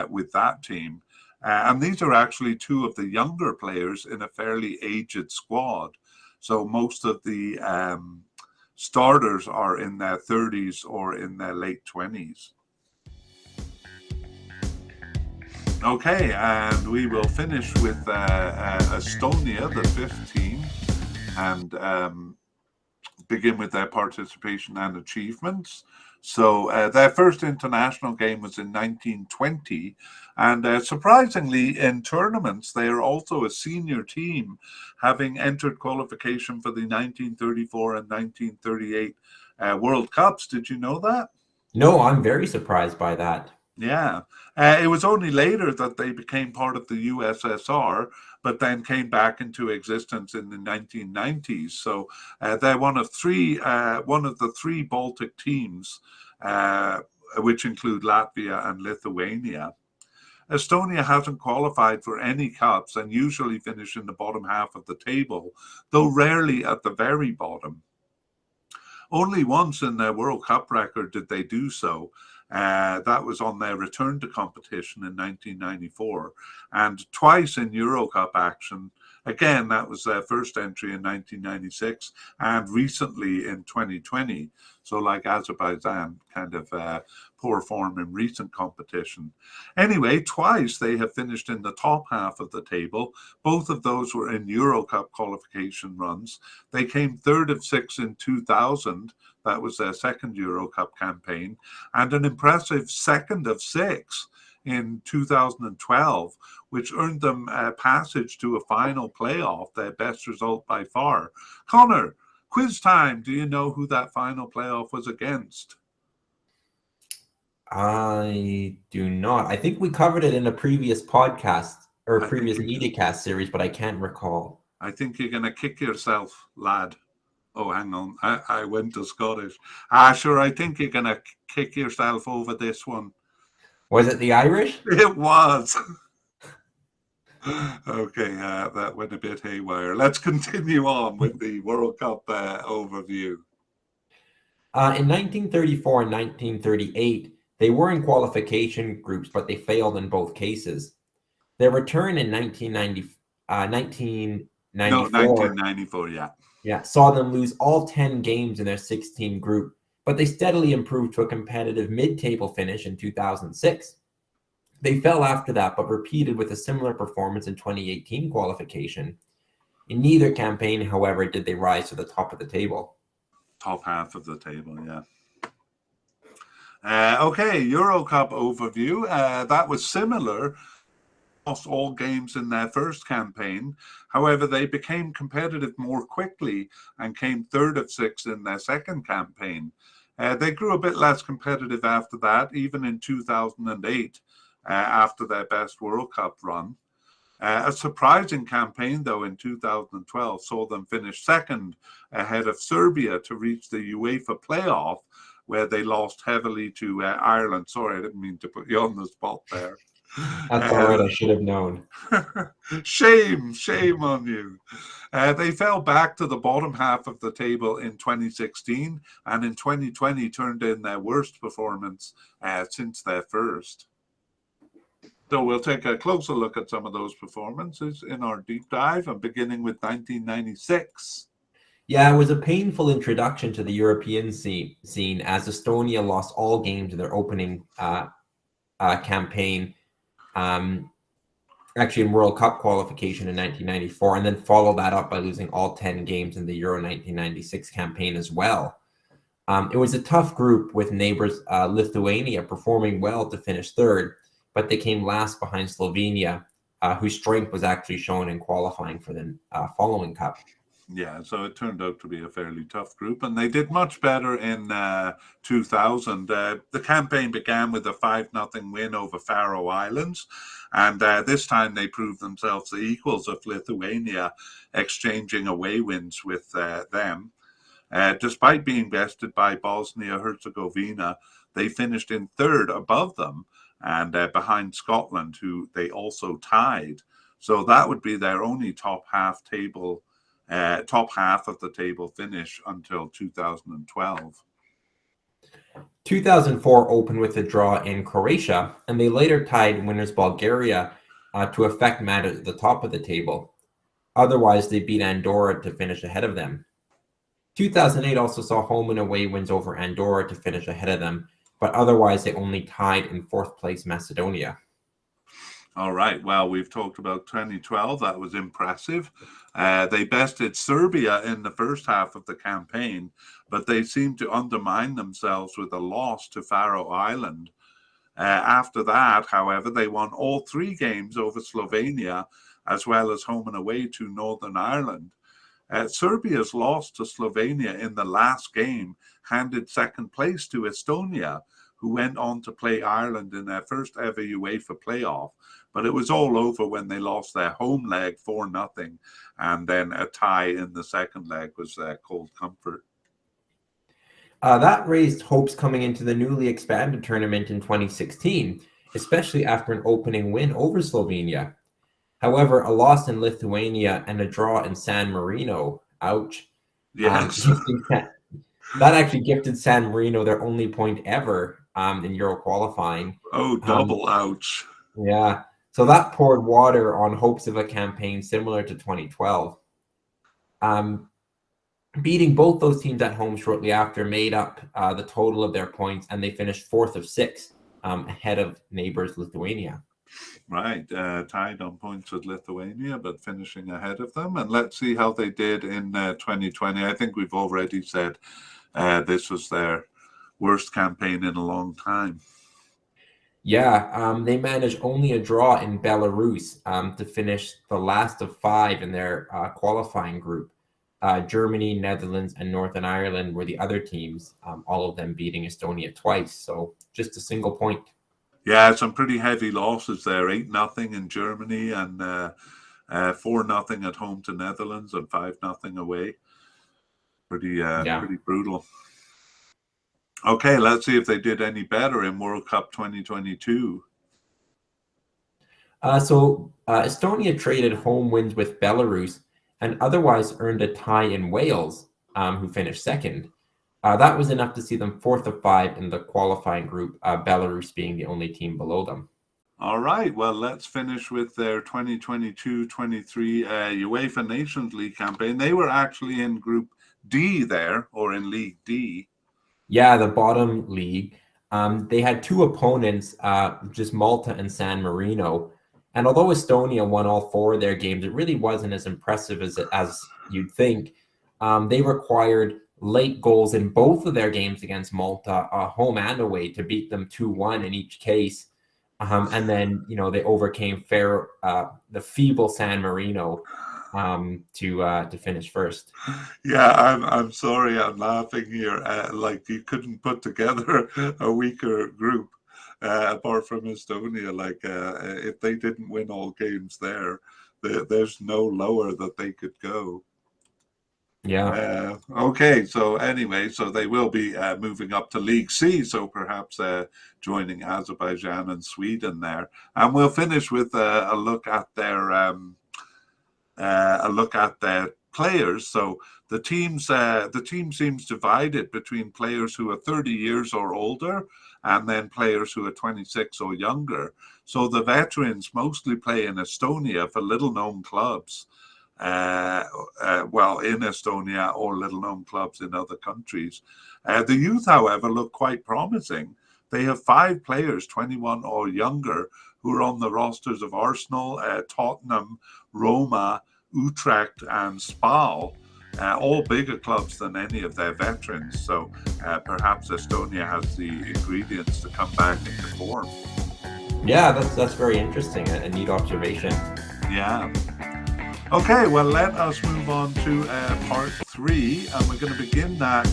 with that team. And these are actually 2 of the younger players in a fairly aged squad. So most of the starters are in their 30s or in their late 20s. Okay, and we will finish with Estonia, the 5th team, and begin with their participation and achievements. So their first international game was in 1920, and surprisingly, in tournaments, they are also a senior team, having entered qualification for the 1934 and 1938 World Cups. Did you know that? No, I'm very surprised by that. Yeah, it was only later that they became part of the USSR, but then came back into existence in the 1990s. So they're one of the 3 Baltic teams, which include Latvia and Lithuania. Estonia hasn't qualified for any cups and usually finish in the bottom half of the table, though rarely at the very bottom. Only once in their World Cup record did they do so. That was on their return to competition in 1994, and twice in Euro Cup action. Again, that was their first entry in 1996 and recently in 2020. So like Azerbaijan, kind of poor form in recent competition. Anyway, twice they have finished in the top half of the table. Both of those were in Euro Cup qualification runs. They came 3rd of 6 in 2000. That was their second Euro Cup campaign, and an impressive 2nd of 6 in 2012, which earned them passage to a final playoff, their best result by far. Connor, quiz time. Do you know who that final playoff was against? I do not. I think we covered it in a previous podcast or I think previous you, MediaCast series, but I can't recall. I think you're going to kick yourself, lad. Oh, hang on. I went to Scottish. Sure, I think you're going to kick yourself over this one. Was it the Irish? It was. Okay, that went a bit haywire. Let's continue on with the World Cup overview. In 1934 and 1938, they were in qualification groups, but they failed in both cases. Their return in 1994, No, 1994, yeah. Saw them lose all 10 games in their 16 group, but they steadily improved to a competitive mid-table finish in 2006. They fell after that, but repeated with a similar performance in 2018 qualification. In neither campaign, however, did they rise to the top of the table. Top half of the table, yeah. Okay, Euro Cup overview. That was similar. Lost all games in their first campaign. However, they became competitive more quickly and came third of 6 in their second campaign. They grew a bit less competitive after that, even in 2008, after their best World Cup run. A surprising campaign, though, in 2012 saw them finish second ahead of Serbia to reach the UEFA playoff, where they lost heavily to Ireland. Sorry, I didn't mean to put you on the spot there. That's all right, I should have known. Shame on you. They fell back to the bottom half of the table in 2016, and in 2020 turned in their worst performance since their first. So we'll take a closer look at some of those performances in our deep dive, and beginning with 1996. Yeah, it was a painful introduction to the European scene as Estonia lost all games in their opening campaign, actually in World Cup qualification in 1994, and then followed that up by losing all 10 games in the Euro 1996 campaign as well. It was a tough group with neighbors Lithuania performing well to finish third, but they came last behind Slovenia, whose strength was actually shown in qualifying for the following cup. Yeah, so it turned out to be a fairly tough group, and they did much better in 2000. The campaign began with a 5-0 win over Faroe Islands, and this time they proved themselves the equals of Lithuania, exchanging away wins with them. Despite being bested by Bosnia-Herzegovina, they finished in third above them, and behind Scotland, who they also tied. So that would be their only top half of the table finish until 2012. 2004 opened with a draw in Croatia, and they later tied winners Bulgaria to affect matters at the top of the table. Otherwise, they beat Andorra to finish ahead of them. 2008 also saw home and away wins over Andorra to finish ahead of them, but otherwise they only tied in fourth place Macedonia. All right. Well, we've talked about 2012. That was impressive. They bested Serbia in the first half of the campaign, but they seemed to undermine themselves with a loss to Faroe Island. After that, however, they won all 3 games over Slovenia, as well as home and away to Northern Ireland. Serbia's loss to Slovenia in the last game handed second place to Estonia, who went on to play Ireland in their first ever UEFA playoff. But it was all over when they lost their home leg 4-0, and then a tie in the second leg was cold comfort. That raised hopes coming into the newly expanded tournament in 2016, especially after an opening win over Slovenia. However, a loss in Lithuania and a draw in San Marino, ouch. Yes. That actually gifted San Marino their only point ever in Euro qualifying. Oh, double ouch. Yeah. So that poured water on hopes of a campaign similar to 2012. Beating both those teams at home shortly after made up the total of their points, and they finished fourth of 6 ahead of neighbors Lithuania. Right, tied on points with Lithuania, but finishing ahead of them. And let's see how they did in 2020. I think we've already said this was their worst campaign in a long time. Yeah, they managed only a draw in Belarus to finish the last of 5 in their qualifying group. Germany, Netherlands, and Northern Ireland were the other teams, all of them beating Estonia twice. So just a single point. Yeah, some pretty heavy losses there. 8-0 in Germany and 4-0 at home to Netherlands and 5-0 away. Pretty brutal. Okay, let's see if they did any better in World Cup 2022. Estonia traded home wins with Belarus and otherwise earned a tie in Wales, who finished second. That was enough to see them 4th of 5 in the qualifying group, Belarus being the only team below them. All right, well, let's finish with their 2022-23 UEFA Nations League campaign. They were actually in Group D there, or in League D. Yeah, the bottom league. They had two opponents, just Malta and San Marino. And although Estonia won all 4 of their games, it really wasn't as impressive as you'd think. They required late goals in both of their games against Malta, home and away, to beat them 2-1 in each case. And then, they overcame the feeble San Marino to finish first. Yeah, I'm sorry, I'm laughing here. Like you couldn't put together a weaker group apart from Estonia. Like if they didn't win all games there's no lower that they could go. Yeah. Okay, so anyway, so they will be moving up to League C, so perhaps joining Azerbaijan and Sweden there. And we'll finish with a look at their players. So the team seems divided between players who are 30 years or older and then players who are 26 or younger. So the veterans mostly play in Estonia for little-known clubs. In Estonia or little-known clubs in other countries. The youth, however, look quite promising. They have 5 players, 21 or younger, who are on the rosters of Arsenal, Tottenham, Roma, Utrecht, and Spal, all bigger clubs than any of their veterans. So perhaps Estonia has the ingredients to come back into form. Yeah, that's very interesting. A neat observation. Yeah. Okay, well, let us move on to part 3, and we're going to begin that,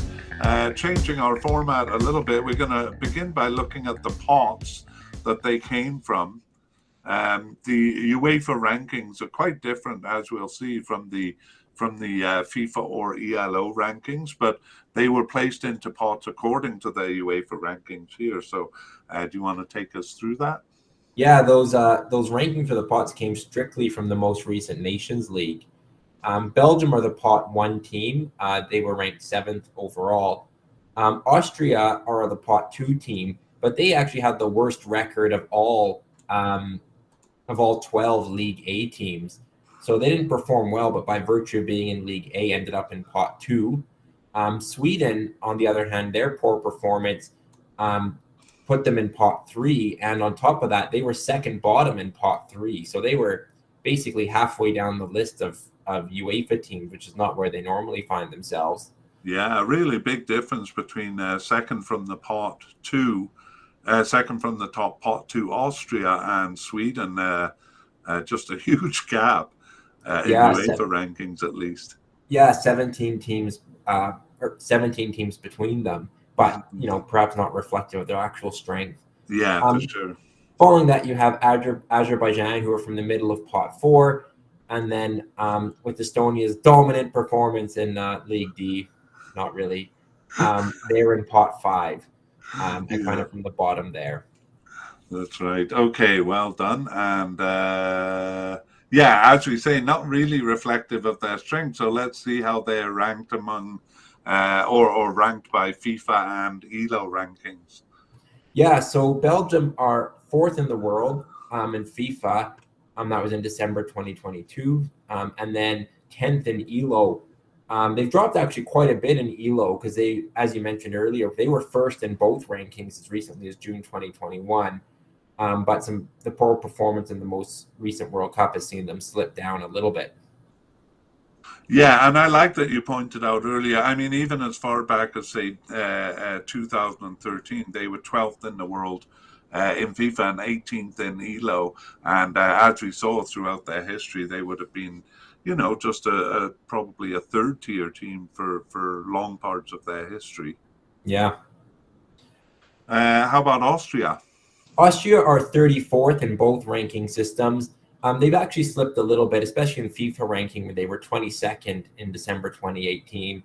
changing our format a little bit. We're going to begin by looking at the pots that they came from. The UEFA rankings are quite different, as we'll see, from the FIFA or ELO rankings, but they were placed into pots according to the UEFA rankings here. So, do you want to take us through that? Yeah, those rankings for the pots came strictly from the most recent Nations League. Belgium are the pot 1 team. They were ranked 7th overall. Austria are the pot 2 team, but they actually had the worst record of all 12 League A teams. So they didn't perform well, but by virtue of being in League A, ended up in pot 2. Sweden, on the other hand, their poor performance put them in pot 3, and on top of that, they were second bottom in pot 3. So they were basically halfway down the list of UEFA teams, which is not where they normally find themselves. Yeah, a really big difference between second from the top pot 2 Austria and Sweden. Just a huge gap in UEFA rankings, at least. Yeah, 17 teams, or 17 teams between them, but perhaps not reflective of their actual strength. Yeah, for sure. Following that, you have Azerbaijan, who are from the middle of pot 4, and then with Estonia's dominant performance in League D, not really, they were in pot 5, and kind of from the bottom there. That's right. Okay, well done. And as we say, not really reflective of their strength. So let's see how they're ranked among or ranked by FIFA and ELO rankings. Yeah, so Belgium are 4th in the world in FIFA. That was in December 2022. And then 10th in ELO. They've dropped actually quite a bit in ELO because they, as you mentioned earlier, they were 1st in both rankings as recently as June 2021. But the poor performance in the most recent World Cup has seen them slip down a little bit. Yeah, and I like that you pointed out earlier. I mean, even as far back as, say, 2013, they were 12th in the world in FIFA and 18th in ELO. And as we saw throughout their history, they would have been, just probably a third tier team for long parts of their history. Yeah. How about Austria? Austria are 34th in both ranking systems. They've actually slipped a little bit, especially in FIFA ranking, where they were 22nd in December 2018.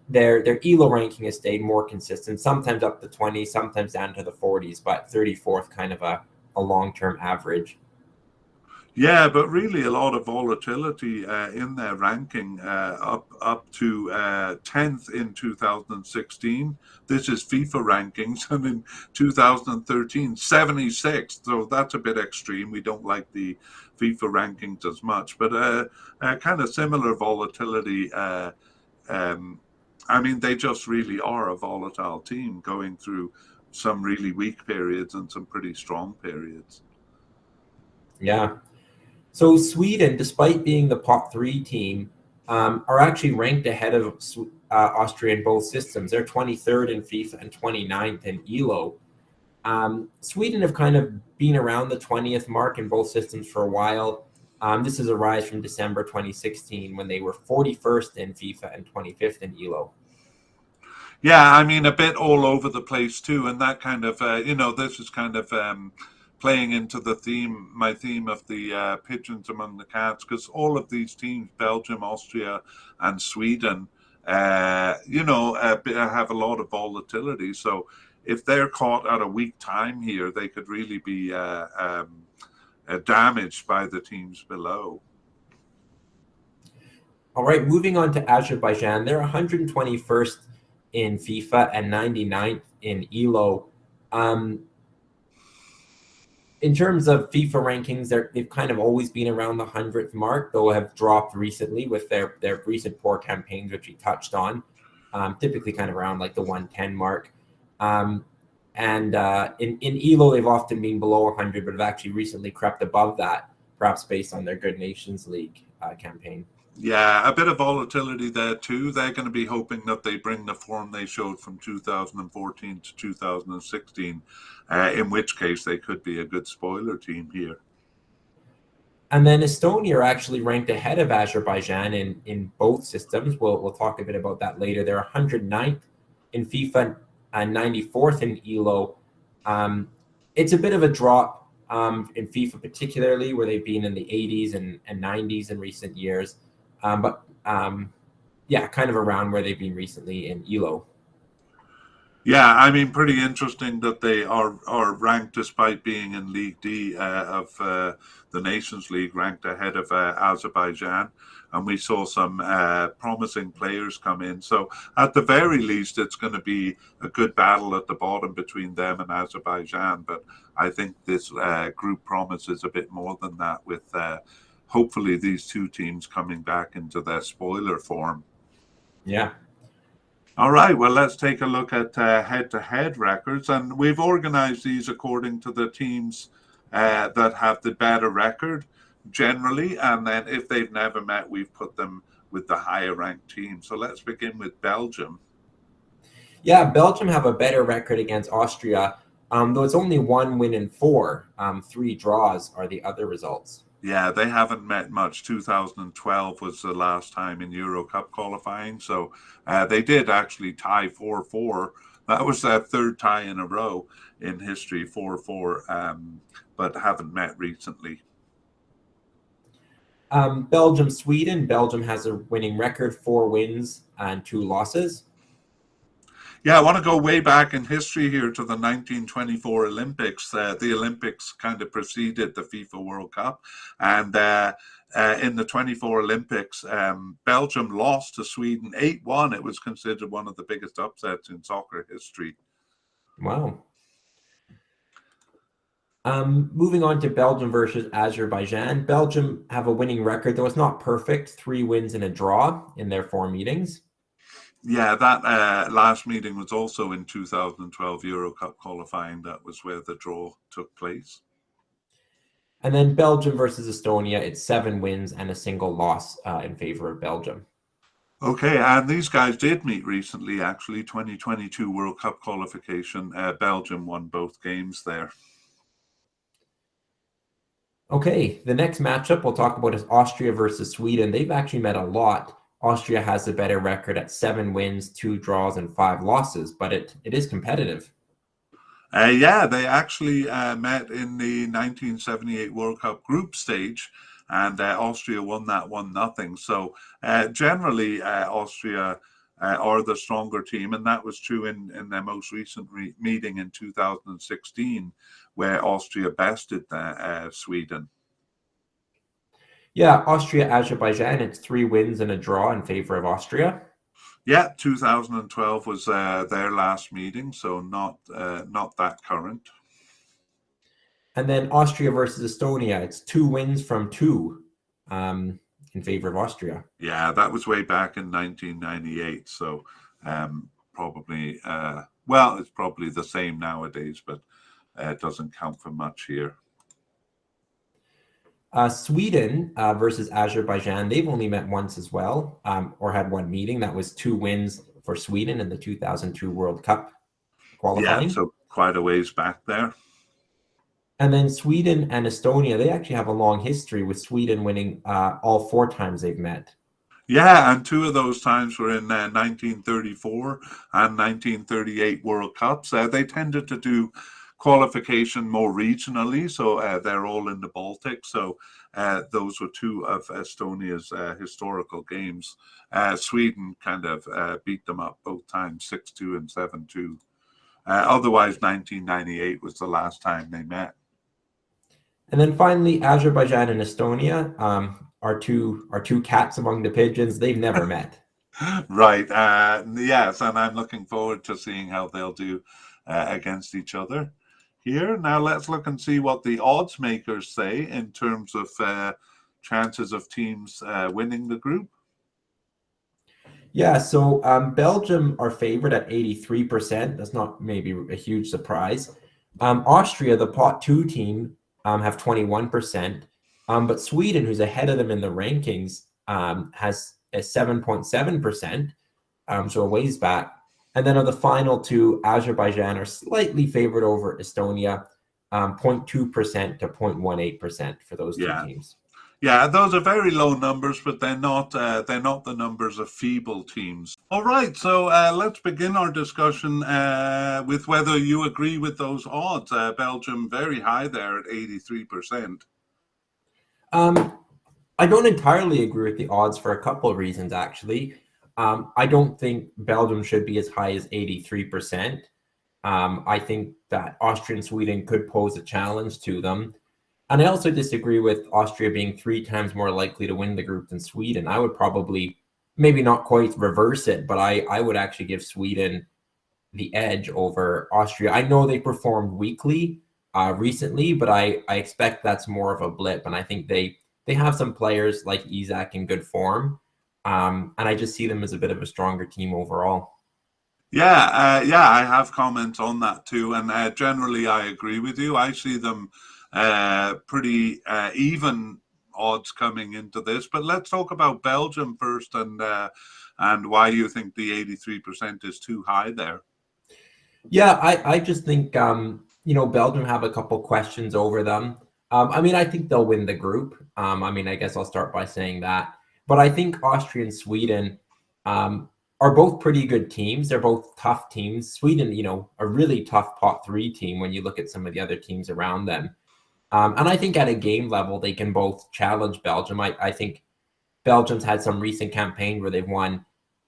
Their ELO ranking has stayed more consistent, sometimes up to 20, sometimes down to the 40s, but 34th kind of a long-term average. Yeah, but really a lot of volatility in their ranking, up to 10th in 2016. This is FIFA rankings, and in 2013, 76th. So that's a bit extreme. We don't like the FIFA rankings as much, but kind of similar volatility. They just really are a volatile team, going through some really weak periods and some pretty strong periods. Yeah. So Sweden, despite being the top 3 team, are actually ranked ahead of Austria in both systems. They're 23rd in FIFA and 29th in ELO. Sweden have kind of been around the 20th mark in both systems for a while. This is a rise from December 2016, when they were 41st in FIFA and 25th in ELO. Yeah, a bit all over the place too, and that kind of, this is kind of playing into my theme of the pigeons among the cats, because all of these teams, Belgium, Austria, and Sweden, have a lot of volatility. So if they're caught at a weak time here, they could really be damaged by the teams below. All right, moving on to Azerbaijan. They're 121st in FIFA and 99th in ELO. In terms of FIFA rankings, they've kind of always been around the 100th mark, though have dropped recently with their recent poor campaigns, which we touched on, typically kind of around like the 110 mark. In ELO, they've often been below 100, but have actually recently crept above that, perhaps based on their good Nations League campaign. Yeah, a bit of volatility there too. They're going to be hoping that they bring the form they showed from 2014 to 2016, in which case they could be a good spoiler team here. And then Estonia are actually ranked ahead of Azerbaijan in both systems. We'll talk a bit about that later. They're 109th in FIFA and 94th in ELO. It's a bit of a drop in FIFA, particularly where they've been in the 80s and 90s in recent years. But kind of around where they've been recently in ELO. Yeah, pretty interesting that they are ranked, despite being in League D of the Nations League, ranked ahead of Azerbaijan. And we saw some promising players come in. So at the very least, it's going to be a good battle at the bottom between them and Azerbaijan. But I think this group promises a bit more than that, with hopefully these two teams coming back into their spoiler form. Yeah. All right, well, let's take a look at head-to-head records. And we've organized these according to the teams that have the better record generally. And then if they've never met, we've put them with the higher ranked team. So let's begin with Belgium. Yeah, Belgium have a better record against Austria, though it's only 1 win and 4. 3 draws are the other results. Yeah, they haven't met much. 2012 was the last time in Euro Cup qualifying. So they did actually tie 4-4. That was their 3rd tie in a row in history, 4-4, but haven't met recently. Belgium, Sweden. Belgium has a winning record, 4 wins and 2 losses. Yeah, I want to go way back in history here to the 1924 Olympics. The Olympics kind of preceded the FIFA World Cup. And in the 24 Olympics, Belgium lost to Sweden 8-1. It was considered one of the biggest upsets in soccer history. Wow. Moving on to Belgium versus Azerbaijan. Belgium have a winning record, though it's not perfect. 3 wins and a draw in their 4 meetings. Yeah, that last meeting was also in 2012 Euro Cup qualifying. That was where the draw took place. And then Belgium versus Estonia, it's 7 wins and a single loss in favor of Belgium. Okay, and these guys did meet recently, actually, 2022 World Cup qualification. Belgium won both games there. Okay, the next matchup we'll talk about is Austria versus Sweden. They've actually met a lot. Austria has a better record at 7 wins, 2 draws, and 5 losses, but it is competitive. Yeah, they actually met in the 1978 World Cup group stage, and Austria won that 1-0. So generally, Austria are the stronger team, and that was true in their most recent meeting in 2016, where Austria bested Sweden. Yeah, Austria, Azerbaijan, it's 3 wins and a draw in favor of Austria. Yeah, 2012 was their last meeting, so not that current. And then Austria versus Estonia, it's 2 wins from 2 in favor of Austria. Yeah, that was way back in 1998, so probably, well, it's probably the same nowadays, but it doesn't count for much here. Sweden versus Azerbaijan, they've only met once as well, or had 1 meeting. That was 2 wins for Sweden in the 2002 World Cup qualifying. Yeah, so quite a ways back there. And then Sweden and Estonia, they actually have a long history, with Sweden winning all 4 times they've met. Yeah, and 2 of those times were in 1934 and 1938 World Cups. They tended to do qualification more regionally, so they're all in the Baltic. So those were 2 of Estonia's historical games. Sweden kind of beat them up both times, 6-2 and 7-2. Otherwise, 1998 was the last time they met. And then finally, Azerbaijan and Estonia are two cats among the pigeons. They've never met. Right. Yes, and I'm looking forward to seeing how they'll do against each other here. Now let's look and see what the odds makers say in terms of chances of teams winning the group. Yeah, so Belgium are favored at 83%. That's not maybe a huge surprise. Austria, the pot 2 team, have 21%. But Sweden, who's ahead of them in the rankings, has a 7.7%, so a ways back. And then of the final 2, Azerbaijan are slightly favored over Estonia, 0.2% to 0.18% for those 2 teams. Yeah, those are very low numbers, but they're not the numbers of feeble teams. All right, so let's begin our discussion with whether you agree with those odds. Belgium very high there at 83%. I don't entirely agree with the odds for a couple of reasons, actually. I don't think Belgium should be as high as 83%. I think that Austria and Sweden could pose a challenge to them. And I also disagree with Austria being 3 times more likely to win the group than Sweden. I would probably, maybe not quite reverse it, but I would actually give Sweden the edge over Austria. I know they performed weakly recently, but I expect that's more of a blip. And I think they have some players like Isak in good form. And I just see them as a bit of a stronger team overall. Yeah, I have comments on that too. And generally, I agree with you. I see them pretty even odds coming into this. But let's talk about Belgium first, and why you think the 83% is too high there. Yeah, I just think Belgium have a couple questions over them. I mean, I think they'll win the group. I mean, I guess I'll start by saying that. But I think Austria and Sweden are both pretty good teams. They're both tough teams. Sweden, a really tough pot 3 team when you look at some of the other teams around them. And I think at a game level, they can both challenge Belgium. I think Belgium's had some recent campaign where they've won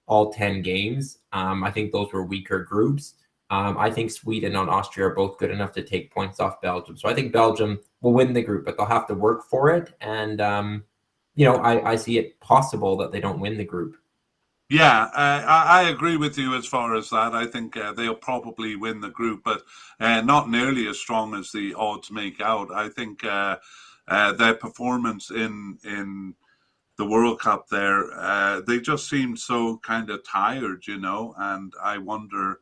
all 10 games. I think those were weaker groups. I think Sweden and Austria are both good enough to take points off Belgium. So I think Belgium will win the group, but they'll have to work for it. And, I see it possible that they don't win the group. Yeah, I agree with you as far as that. I think they'll probably win the group, but not nearly as strong as the odds make out. I think their performance in the World Cup there, they just seemed so kind of tired, and I wonder,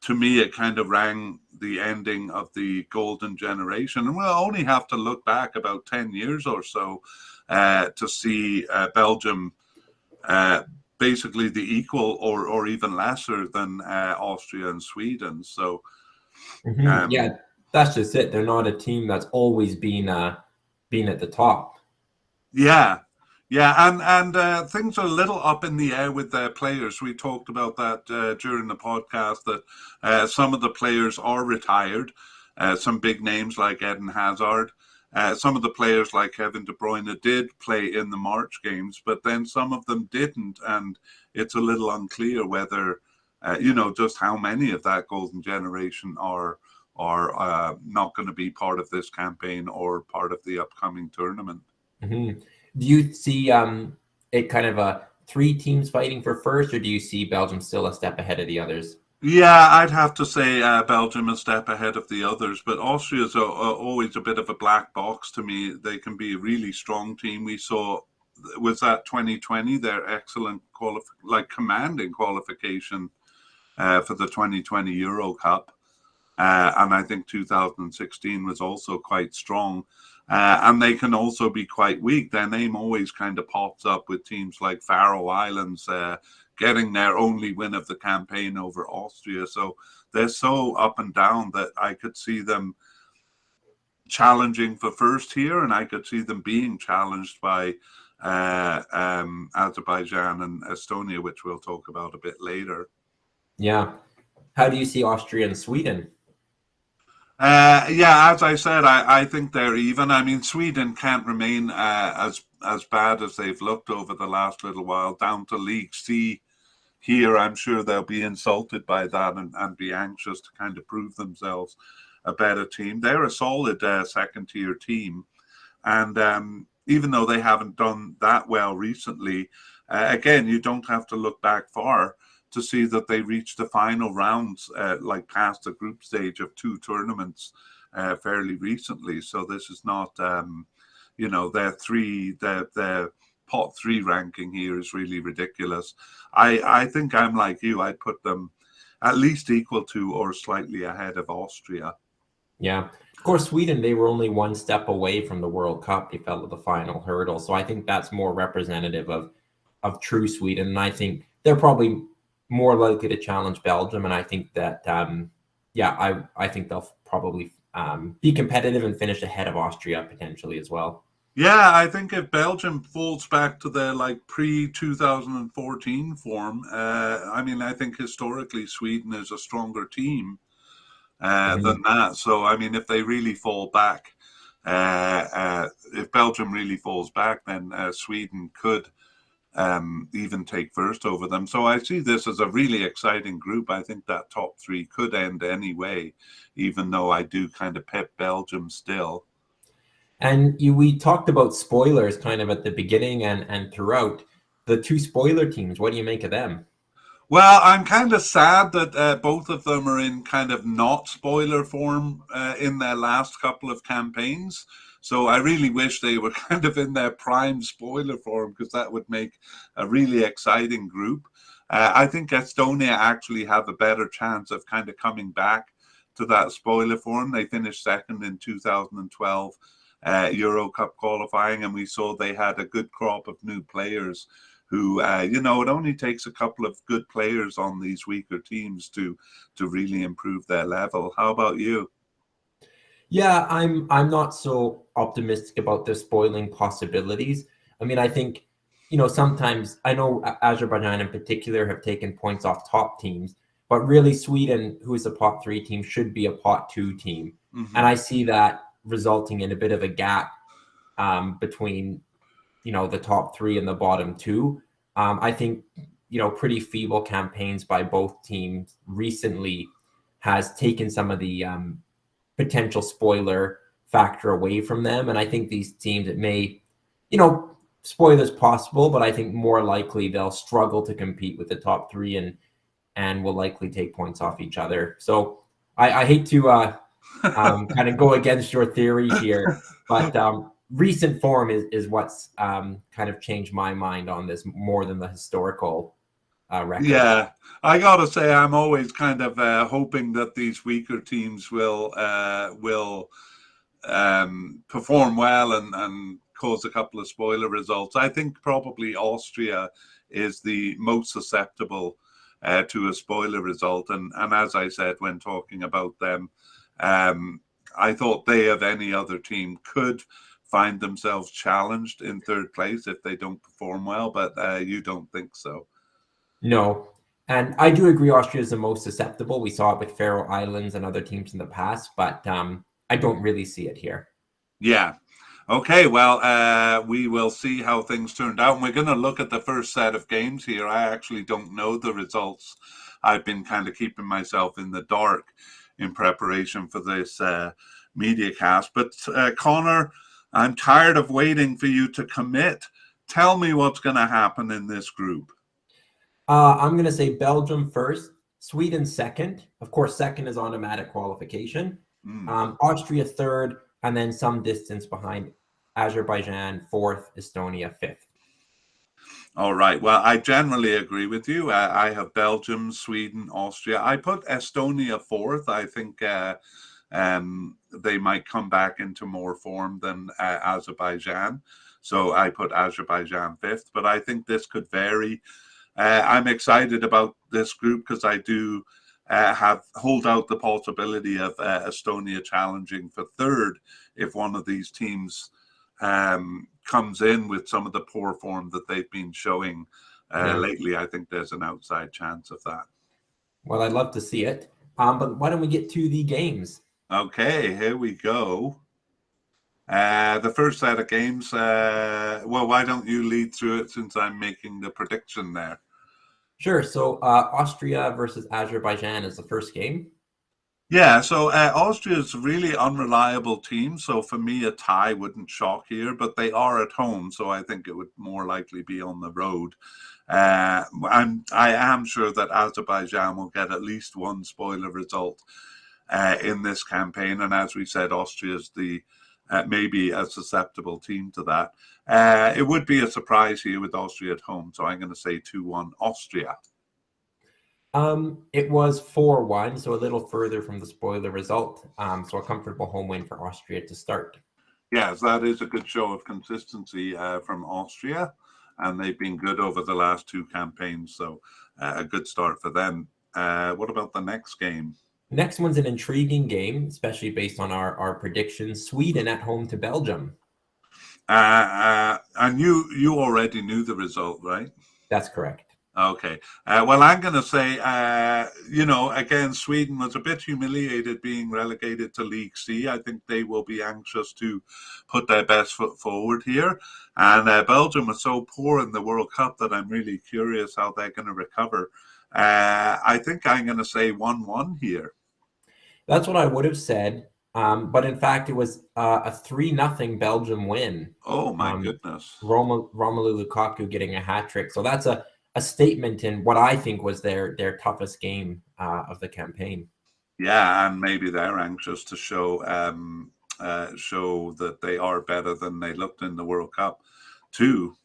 to me, it kind of rang the ending of the golden generation. And we'll only have to look back about 10 years or so to see Belgium basically the equal or even lesser than Austria and Sweden. So Yeah, that's just it. They're not a team that's always been at the top. yeah, and things are a little up in the air with their players. We talked about that during the podcast, that some of the players are retired. Some big names like Eden Hazard. Some of the players like Kevin De Bruyne did play in the March games, but then some of them didn't, and it's a little unclear whether, just how many of that golden generation are not going to be part of this campaign or part of the upcoming tournament. Do you see it kind of three teams fighting for first, or do you see Belgium still a step ahead of the others? Yeah, I'd have to say Belgium a step ahead of the others, but Austria is always a bit of a black box to me. They can be a really strong team. We saw, was that 2020, their excellent commanding qualification for the 2020 Euro Cup. And I think 2016 was also quite strong. And they can also be quite weak. Their name always kind of pops up with teams like Faroe Islands getting their only win of the campaign over Austria. So they're so up and down that I could see them challenging for first here, and I could see them being challenged by Azerbaijan and Estonia, which we'll talk about a bit later. Yeah. How do you see Austria and Sweden? Yeah, as I said, I think they're even. I mean, Sweden can't remain as bad as they've looked over the last little while, down to League C here. I'm sure they'll be insulted by that and be anxious to kind of prove themselves a better team. They're a solid second-tier team, and even though they haven't done that well recently, again, you don't have to look back far to see that they reached the final rounds, like past the group stage of two tournaments fairly recently. So this is not, their pot three ranking here is really ridiculous. I think I'm like you. I'd put them at least equal to or slightly ahead of Austria. Yeah. Of course, Sweden, they were only one step away from the World Cup. They fell to the final hurdle. So I think that's more representative of true Sweden. And I think they're probably more likely to challenge Belgium. And I think that, I think they'll probably be competitive and finish ahead of Austria potentially as well. Yeah, I think if Belgium falls back to their pre-2014 form, I think historically Sweden is a stronger team than that. So, I mean, if they really fall back, if Belgium really falls back, then Sweden could even take first over them. So I see this as a really exciting group. I think that top three could end anyway, even though I do kind of pep Belgium still. And we talked about spoilers kind of at the beginning and throughout. The two spoiler teams, what do you make of them? Well, I'm kind of sad that both of them are in kind of not spoiler form in their last couple of campaigns. So I really wish they were kind of in their prime spoiler form, because that would make a really exciting group. I think Estonia actually have a better chance of kind of coming back to that spoiler form. They finished second in 2012 Euro Cup qualifying, and we saw they had a good crop of new players who, it only takes a couple of good players on these weaker teams to really improve their level. How about you? Yeah, I'm not so optimistic about the spoiling possibilities. I mean, I think, sometimes I know Azerbaijan in particular have taken points off top teams, but really Sweden, who is a pot three team, should be a pot two team. Mm-hmm. And I see that resulting in a bit of a gap between, the top three and the bottom two. I think, pretty feeble campaigns by both teams recently has taken some of the potential spoiler factor away from them. And I think these teams, it may, spoilers possible, but I think more likely they'll struggle to compete with the top three and will likely take points off each other. So I hate to kind of go against your theory here, but recent form is what's kind of changed my mind on this more than the historical record. Yeah, I gotta say, I'm always kind of hoping that these weaker teams will perform well and cause a couple of spoiler results. I think probably Austria is the most susceptible to a spoiler result. And as I said, when talking about them, I thought they, of any other team, could find themselves challenged in third place if they don't perform well, but you don't think so? No. And I do agree Austria is the most susceptible. We saw it with Faroe Islands and other teams in the past, but I don't really see it here. Yeah. Okay, well, we will see how things turned out. And we're going to look at the first set of games here. I actually don't know the results. I've been kind of keeping myself in the dark in preparation for this media cast. But Connor, I'm tired of waiting for you to commit. Tell me what's going to happen in this group. I'm going to say Belgium first, Sweden second. Of course, second is automatic qualification. Austria third, and then some distance behind Azerbaijan fourth, Estonia fifth. All right. Well, I generally agree with you. I have Belgium, Sweden, Austria. I put Estonia fourth. I think they might come back into more form than Azerbaijan. So I put Azerbaijan fifth, but I think this could vary. I'm excited about this group because I do hold out the possibility of Estonia challenging for third if one of these teams comes in with some of the poor form that they've been showing lately. I think there's an outside chance of that. Well, I'd love to see it. But why don't we get to the games? Okay, here we go. The first set of games, well, why don't you lead through it since I'm making the prediction there? Sure. So Austria versus Azerbaijan is the first game. Yeah, so Austria is a really unreliable team. So for me, a tie wouldn't shock here, but they are at home. So I think it would more likely be on the road. I am sure that Azerbaijan will get at least one spoiler result in this campaign. And as we said, Austria is the maybe a susceptible team to that. It would be a surprise here with Austria at home. So I'm going to say 2-1 Austria. It was 4-1, so a little further from the spoiler result. So a comfortable home win for Austria to start. Yes, that is a good show of consistency from Austria, and they've been good over the last two campaigns, so a good start for them. What about the next game? Next one's an intriguing game, especially based on our predictions. Sweden at home to Belgium. And you already knew the result, right? That's correct. Okay. Well, I'm going to say, again, Sweden was a bit humiliated being relegated to League C. I think they will be anxious to put their best foot forward here. And Belgium was so poor in the World Cup that I'm really curious how they're going to recover. I think I'm going to say 1-1 here. That's what I would have said. But in fact, it was a 3-0 Belgium win. Oh, my goodness. Romelu Lukaku getting a hat trick. So that's a statement in what I think was their toughest game of the campaign. Yeah, and maybe they're anxious to show that they are better than they looked in the World Cup too.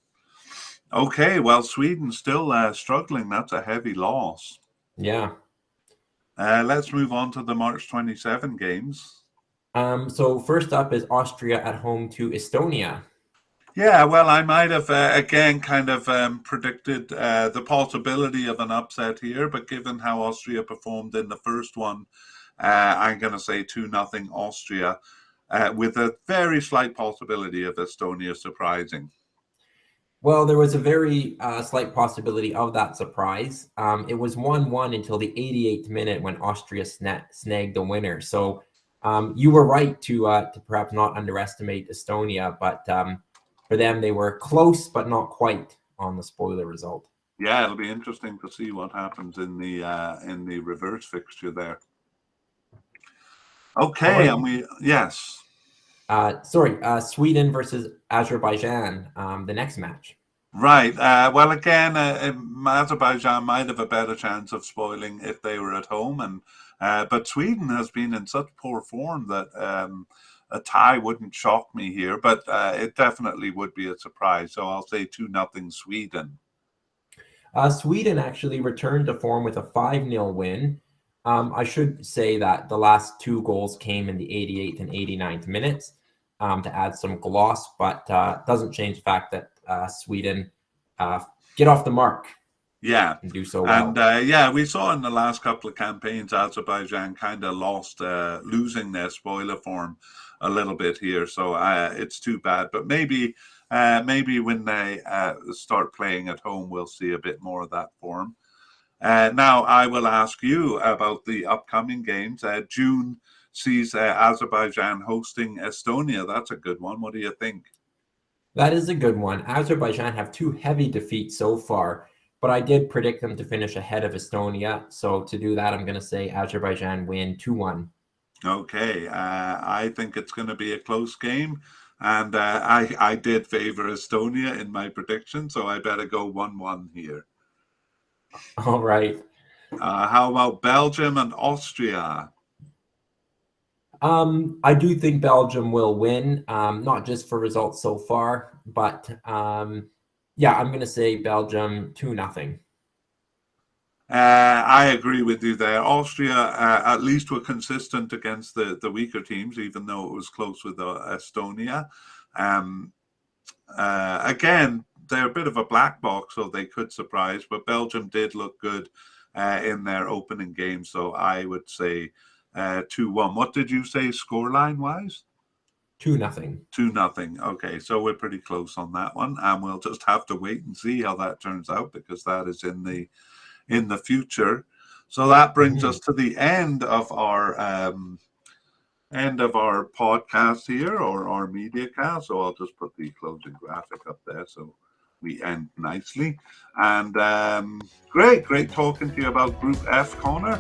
Okay, well, Sweden still struggling. That's a heavy loss. Yeah. Let's move on to the March 27 games. So first up is Austria at home to Estonia. Yeah, well, I might have, again, kind of predicted the possibility of an upset here, but given how Austria performed in the first one, I'm going to say 2-0 Austria, with a very slight possibility of Estonia surprising. Well, there was a very slight possibility of that surprise. It was 1-1 until the 88th minute when Austria snagged the winner. So you were right to perhaps not underestimate Estonia, but for them, they were close, but not quite on the spoiler result. Yeah, it'll be interesting to see what happens in the reverse fixture there. Okay, and yes. Sweden versus Azerbaijan, the next match. Right. Well, again, Azerbaijan might have a better chance of spoiling if they were at home, but Sweden has been in such poor form that a tie wouldn't shock me here, but it definitely would be a surprise. So I'll say 2-0 Sweden. Sweden actually returned to form with a 5-0 win. I should say that the last two goals came in the 88th and 89th minutes. to add some gloss, but doesn't change the fact that Sweden get off the mark. Yeah, and do so well. And we saw in the last couple of campaigns, Azerbaijan kind of lost, losing their spoiler form a little bit here. So it's too bad. But maybe when they start playing at home, we'll see a bit more of that form. Now, I will ask you about the upcoming games. June sees Azerbaijan hosting Estonia. That's a good one. What do you think? That is a good one. Azerbaijan have 2 heavy defeats so far, but I did predict them to finish ahead of Estonia. So to do that, I'm going to say Azerbaijan win 2-1. Okay, I think it's going to be a close game. And I did favor Estonia in my prediction, so I better go 1-1 here. All right. How about Belgium and Austria? I do think Belgium will win, not just for results so far, but yeah, I'm going to say Belgium 2-0. I agree with you there. Austria at least were consistent against the weaker teams, even though it was close with Estonia. Again, they're a bit of a black box, so they could surprise, but Belgium did look good in their opening game, so I would say 2-1. What did you say scoreline wise? 2-0. 2-0. Okay, so we're pretty close on that one, and we'll just have to wait and see how that turns out, because that is in the future. So that brings us to the end of our podcast here, or our media cast. So I'll just put the closing graphic up there so we end nicely. And great talking to you about Group F, Connor.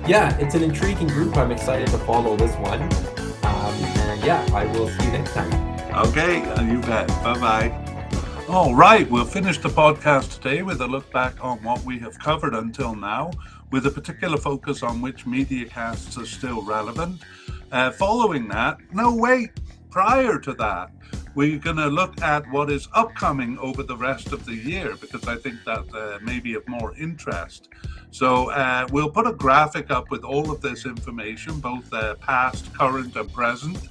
Yeah, it's an intriguing group. I'm excited to follow this one. And yeah, I will see you next time. Okay, you bet. Bye-bye. All right, we'll finish the podcast today with a look back on what we have covered until now, with a particular focus on which media casts are still relevant. Following that, prior to that, we're going to look at what is upcoming over the rest of the year, because I think that may be of more interest. So we'll put a graphic up with all of this information, both past, current, and present,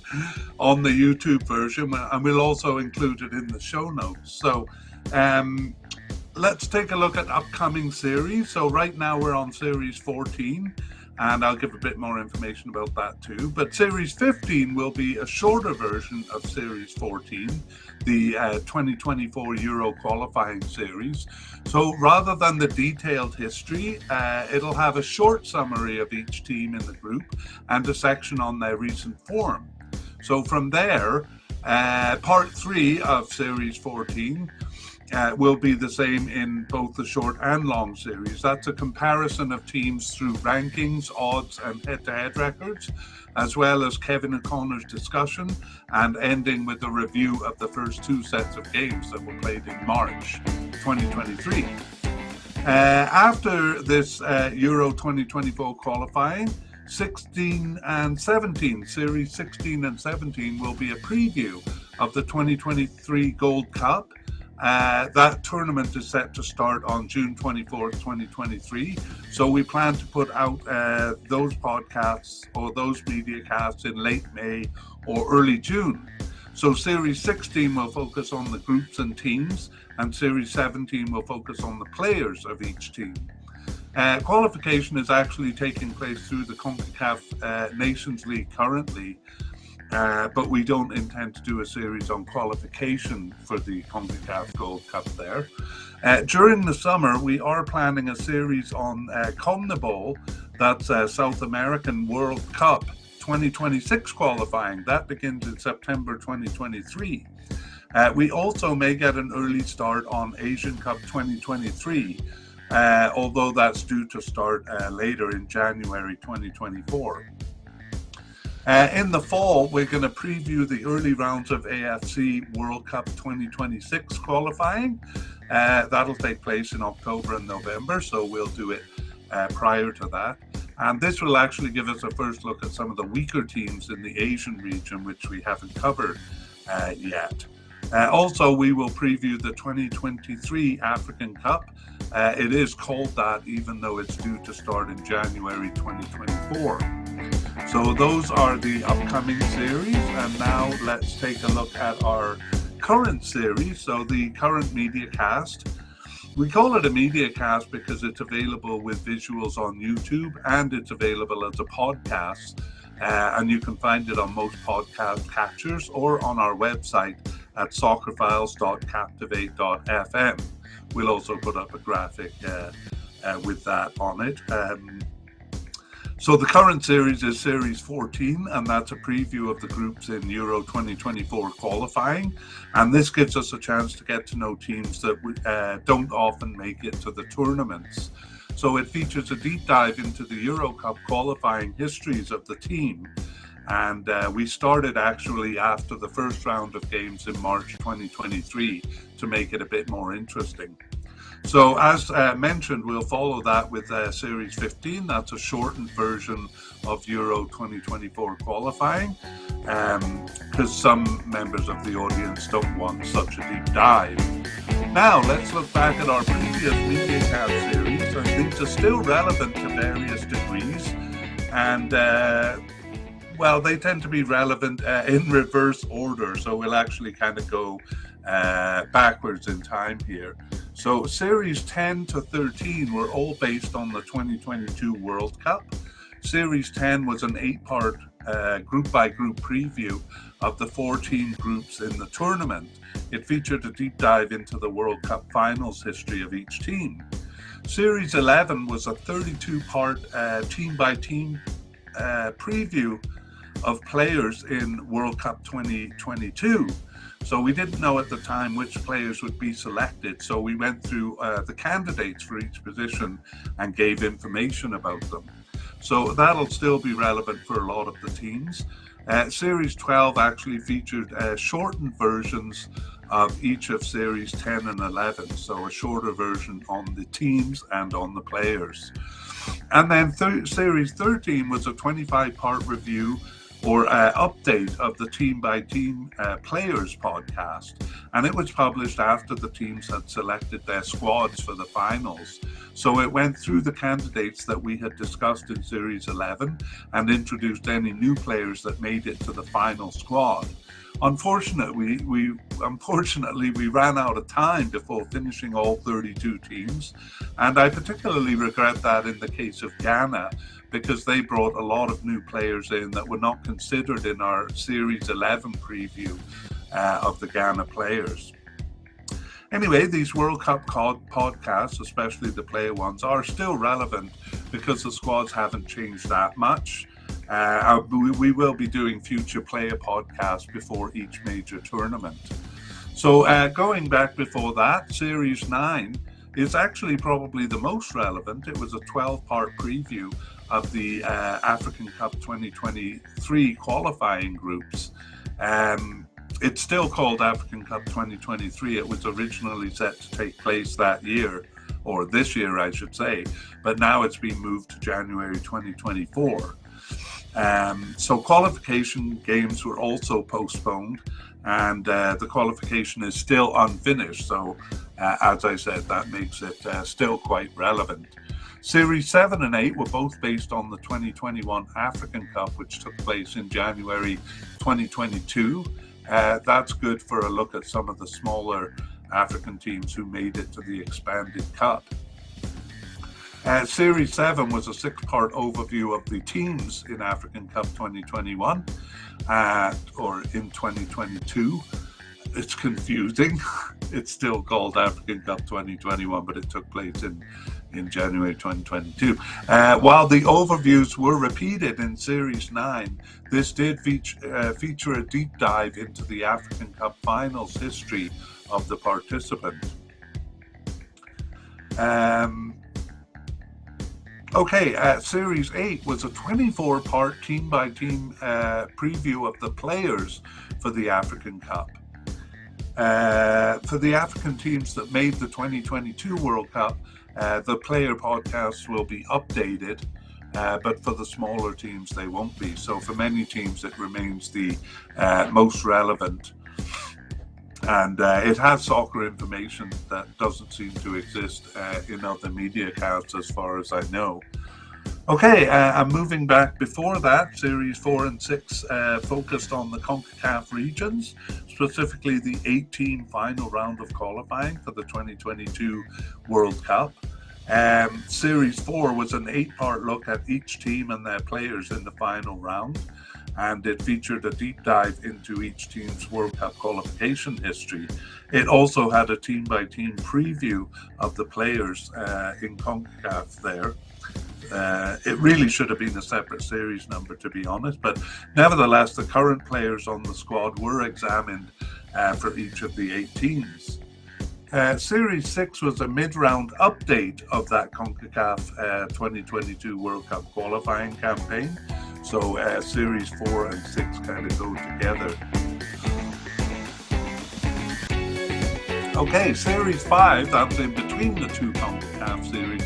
on the YouTube version, and we'll also include it in the show notes. So let's take a look at upcoming series. So right now we're on Series 14, and I'll give a bit more information about that too. But Series 15 will be a shorter version of Series 14, the 2024 Euro qualifying series. So rather than the detailed history, it'll have a short summary of each team in the group and a section on their recent form. So from there, part 3 of Series 14 will be the same in both the short and long series. That's a comparison of teams through rankings, odds, and head-to-head records, as well as Kevin O'Connor's discussion, and ending with a review of the first 2 sets of games that were played in March 2023. After this Euro 2024 qualifying, 16 and 17, Series 16 and 17 will be a preview of the 2023 Gold Cup. That tournament is set to start on June 24th, 2023. So we plan to put out those podcasts or those media casts in late May or early June. So Series 16 will focus on the groups and teams, and Series 17 will focus on the players of each team. Qualification is actually taking place through the CONCACAF Nations League currently. But we don't intend to do a series on qualification for the CONCACAF Gold Cup there. During the summer, we are planning a series on CONMEBOL, that's South American World Cup 2026 qualifying. That begins in September 2023. We also may get an early start on Asian Cup 2023, although that's due to start later in January 2024. In the fall, we're going to preview the early rounds of AFC World Cup 2026 qualifying. That'll take place in October and November, so we'll do it prior to that. And this will actually give us a first look at some of the weaker teams in the Asian region, which we haven't covered yet. Also, we will preview the 2023 African Cup. It is called that, even though it's due to start in January 2024. So those are the upcoming series, and now let's take a look at our current series. So the current media cast. We call it a media cast because it's available with visuals on YouTube, and it's available as a podcast. And you can find it on most podcast catchers or on our website at soccerfiles.captivate.fm. We'll also put up a graphic with that on it. So the current series is Series 14, and that's a preview of the groups in Euro 2024 qualifying. And this gives us a chance to get to know teams that don't often make it to the tournaments. So it features a deep dive into the Euro Cup qualifying histories of the team. And we started actually after the first round of games in March 2023 to make it a bit more interesting. So as mentioned, we'll follow that with Series 15. That's a shortened version of Euro 2024 qualifying, because some members of the audience don't want such a deep dive. Now, let's look back at our previous MediaCast series, and these are still relevant to various degrees, and well, they tend to be relevant in reverse order, so we'll actually kind of go backwards in time here. So Series 10 to 13 were all based on the 2022 World Cup. Series 10 was an 8-part group-by-group preview of the 14 groups in the tournament. It featured a deep dive into the World Cup finals history of each team. Series 11 was a 32-part team-by-team preview of players in World Cup 2022. So we didn't know at the time which players would be selected. So we went through the candidates for each position and gave information about them. So that'll still be relevant for a lot of the teams. Series 12 actually featured shortened versions of each of Series 10 and 11. So a shorter version on the teams and on the players. And then Series 13 was a 25-part review or update of the team-by-team players podcast. And it was published after the teams had selected their squads for the finals. So it went through the candidates that we had discussed in Series 11 and introduced any new players that made it to the final squad. Unfortunately, we ran out of time before finishing all 32 teams. And I particularly regret that in the case of Ghana, because they brought a lot of new players in that were not considered in our Series 11 preview of the Ghana players. Anyway, these World Cup podcasts, especially the player ones, are still relevant because the squads haven't changed that much. We will be doing future player podcasts before each major tournament. So going back before that, Series 9 is actually probably the most relevant. It was a 12-part preview of the African Cup 2023 qualifying groups. It's still called African Cup 2023. It was originally set to take place that year, or this year, I should say, but now it's been moved to January 2024. So qualification games were also postponed, and the qualification is still unfinished. So, as I said, that makes it still quite relevant. Series 7 and 8 were both based on the 2021 African Cup, which took place in January 2022. That's good for a look at some of the smaller African teams who made it to the expanded cup. Series 7 was a 6-part overview of the teams in African Cup 2021 or in 2022. It's confusing. It's still called African Cup 2021, but it took place in January 2022. While the overviews were repeated in Series 9, this did feature a deep dive into the African Cup finals history of the participant. Series 8 was a 24-part team-by-team preview of the players for the African Cup. For the African teams that made the 2022 World Cup, the player podcasts will be updated, but for the smaller teams, they won't be. So for many teams, it remains the most relevant. And it has soccer information that doesn't seem to exist in other media accounts as far as I know. Okay, and moving back before that, Series 4 and 6 focused on the CONCACAF regions, specifically the 18 final round of qualifying for the 2022 World Cup. Series 4 was an 8-part look at each team and their players in the final round, and it featured a deep dive into each team's World Cup qualification history. It also had a team-by-team preview of the players in CONCACAF there. It really should have been a separate series number, to be honest, but nevertheless, the current players on the squad were examined for each of the 8 teams. Series 6 was a mid-round update of that CONCACAF 2022 World Cup qualifying campaign. So Series 4 and 6 kind of go together. Okay, Series 5, that's in between the two CONCACAF series,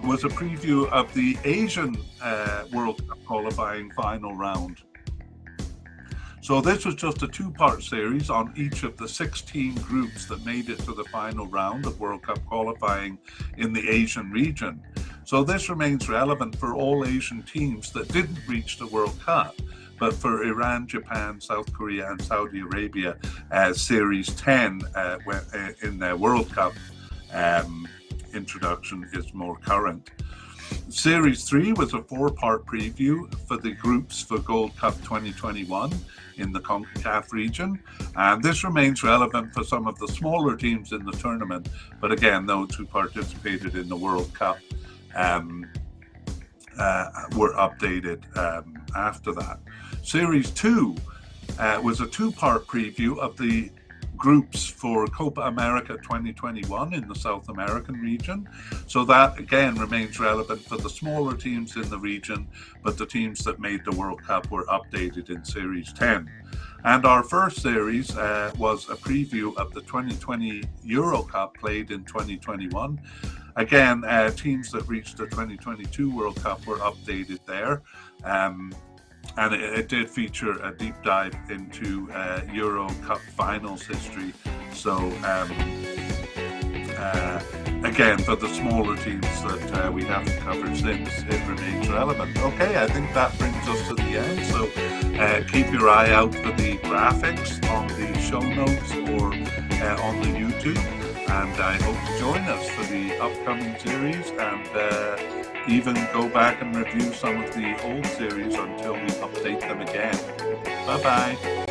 was a preview of the Asian World Cup qualifying final round. So this was just a 2-part series on each of the 16 groups that made it to the final round of World Cup qualifying in the Asian region. So this remains relevant for all Asian teams that didn't reach the World Cup, but for Iran, Japan, South Korea, and Saudi Arabia, Series 10 in their World Cup introduction is more current. Series 3 was a 4-part preview for the groups for Gold Cup 2021 in the CONCACAF region, and this remains relevant for some of the smaller teams in the tournament, but again, those who participated in the World Cup were updated after that. Series 2 was a 2-part preview of the groups for Copa America 2021 in the South American region. So that again remains relevant for the smaller teams in the region, but the teams that made the World Cup were updated in Series 10. And our first series was a preview of the 2020 Euro Cup played in 2021. Again, teams that reached the 2022 World Cup were updated there. And it did feature a deep dive into Euro Cup finals history. So again, for the smaller teams that we haven't covered since, it remains relevant. Okay, I think that brings us to the end. So keep your eye out for the graphics on the show notes or on the YouTube. And I hope you join us for the upcoming series and even go back and review some of the old series until we update them again. Bye-bye.